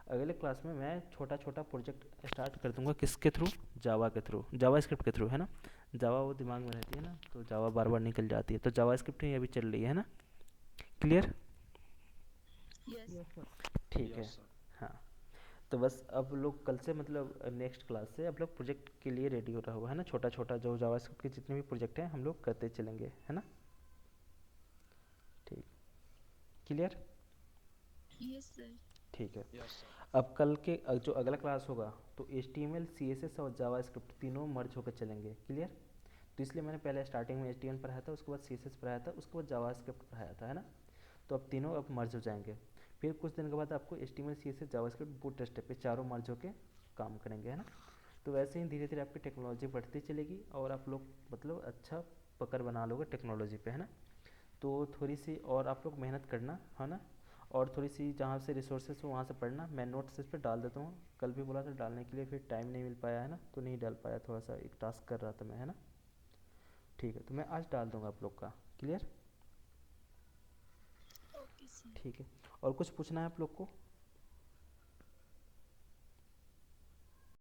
अगले क्लास में मैं छोटा छोटा प्रोजेक्ट स्टार्ट कर दूंगा, किसके थ्रू, जावा के थ्रू, जावा स्क्रिप्ट के थ्रू, है ना। जावा वो दिमाग में रहती है ना, तो जावा बार बार निकल जाती है, तो जावा स्क्रिप्ट ही अभी चल रही है ना। क्लियर। यस। ठीक है। हाँ, तो बस अब लोग कल से मतलब नेक्स्ट क्लास से अब लोग प्रोजेक्ट के लिए रेडी हो रहा होगा, है ना। छोटा छोटा जो जावास्क्रिप्ट के जितने भी प्रोजेक्ट हैं हम लोग करते चलेंगे, है ना। ठीक। क्लियर। Yes sir. ठीक है। Yes sir. अब कल के जो अगला क्लास होगा, तो HTML CSS और जावास्क्रिप्ट तीनों मर्ज होकर चलेंगे। क्लियर। तो इसलिए मैंने पहले स्टार्टिंग में HTML पढ़ाया था, उसके बाद CSS पढ़ाया था, उसके बाद जावास्क्रिप्ट पढ़ाया था, है ना। तो अब तीनों अब मर्ज हो जाएंगे। फिर कुछ दिन के बाद आपको HTML CSS जावास्क्रिप्ट बूटस्ट्रैप पे चारों मर्ज होके काम करेंगे, है ना। तो वैसे ही धीरे धीरे आपकी टेक्नोलॉजी बढ़ती चलेगी और आप लोग मतलब अच्छा पकड़ बना लोगे टेक्नोलॉजी पे, है ना। तो थोड़ी सी और आप लोग मेहनत करना, है ना। और थोड़ी सी जहाँ से रिसोर्सेज हो वहाँ से पढ़ना। मैं नोट्स इस पर डाल देता हूँ, कल भी बोला था डालने के लिए, फिर टाइम नहीं मिल पाया, है ना, तो नहीं डाल पाया, थोड़ा सा एक टास्क कर रहा था मैं, है ना। ठीक है, तो मैं आज डाल दूँगा आप लोग का। क्लियर। Okay sir. ठीक है, और कुछ पूछना है आप लोग को।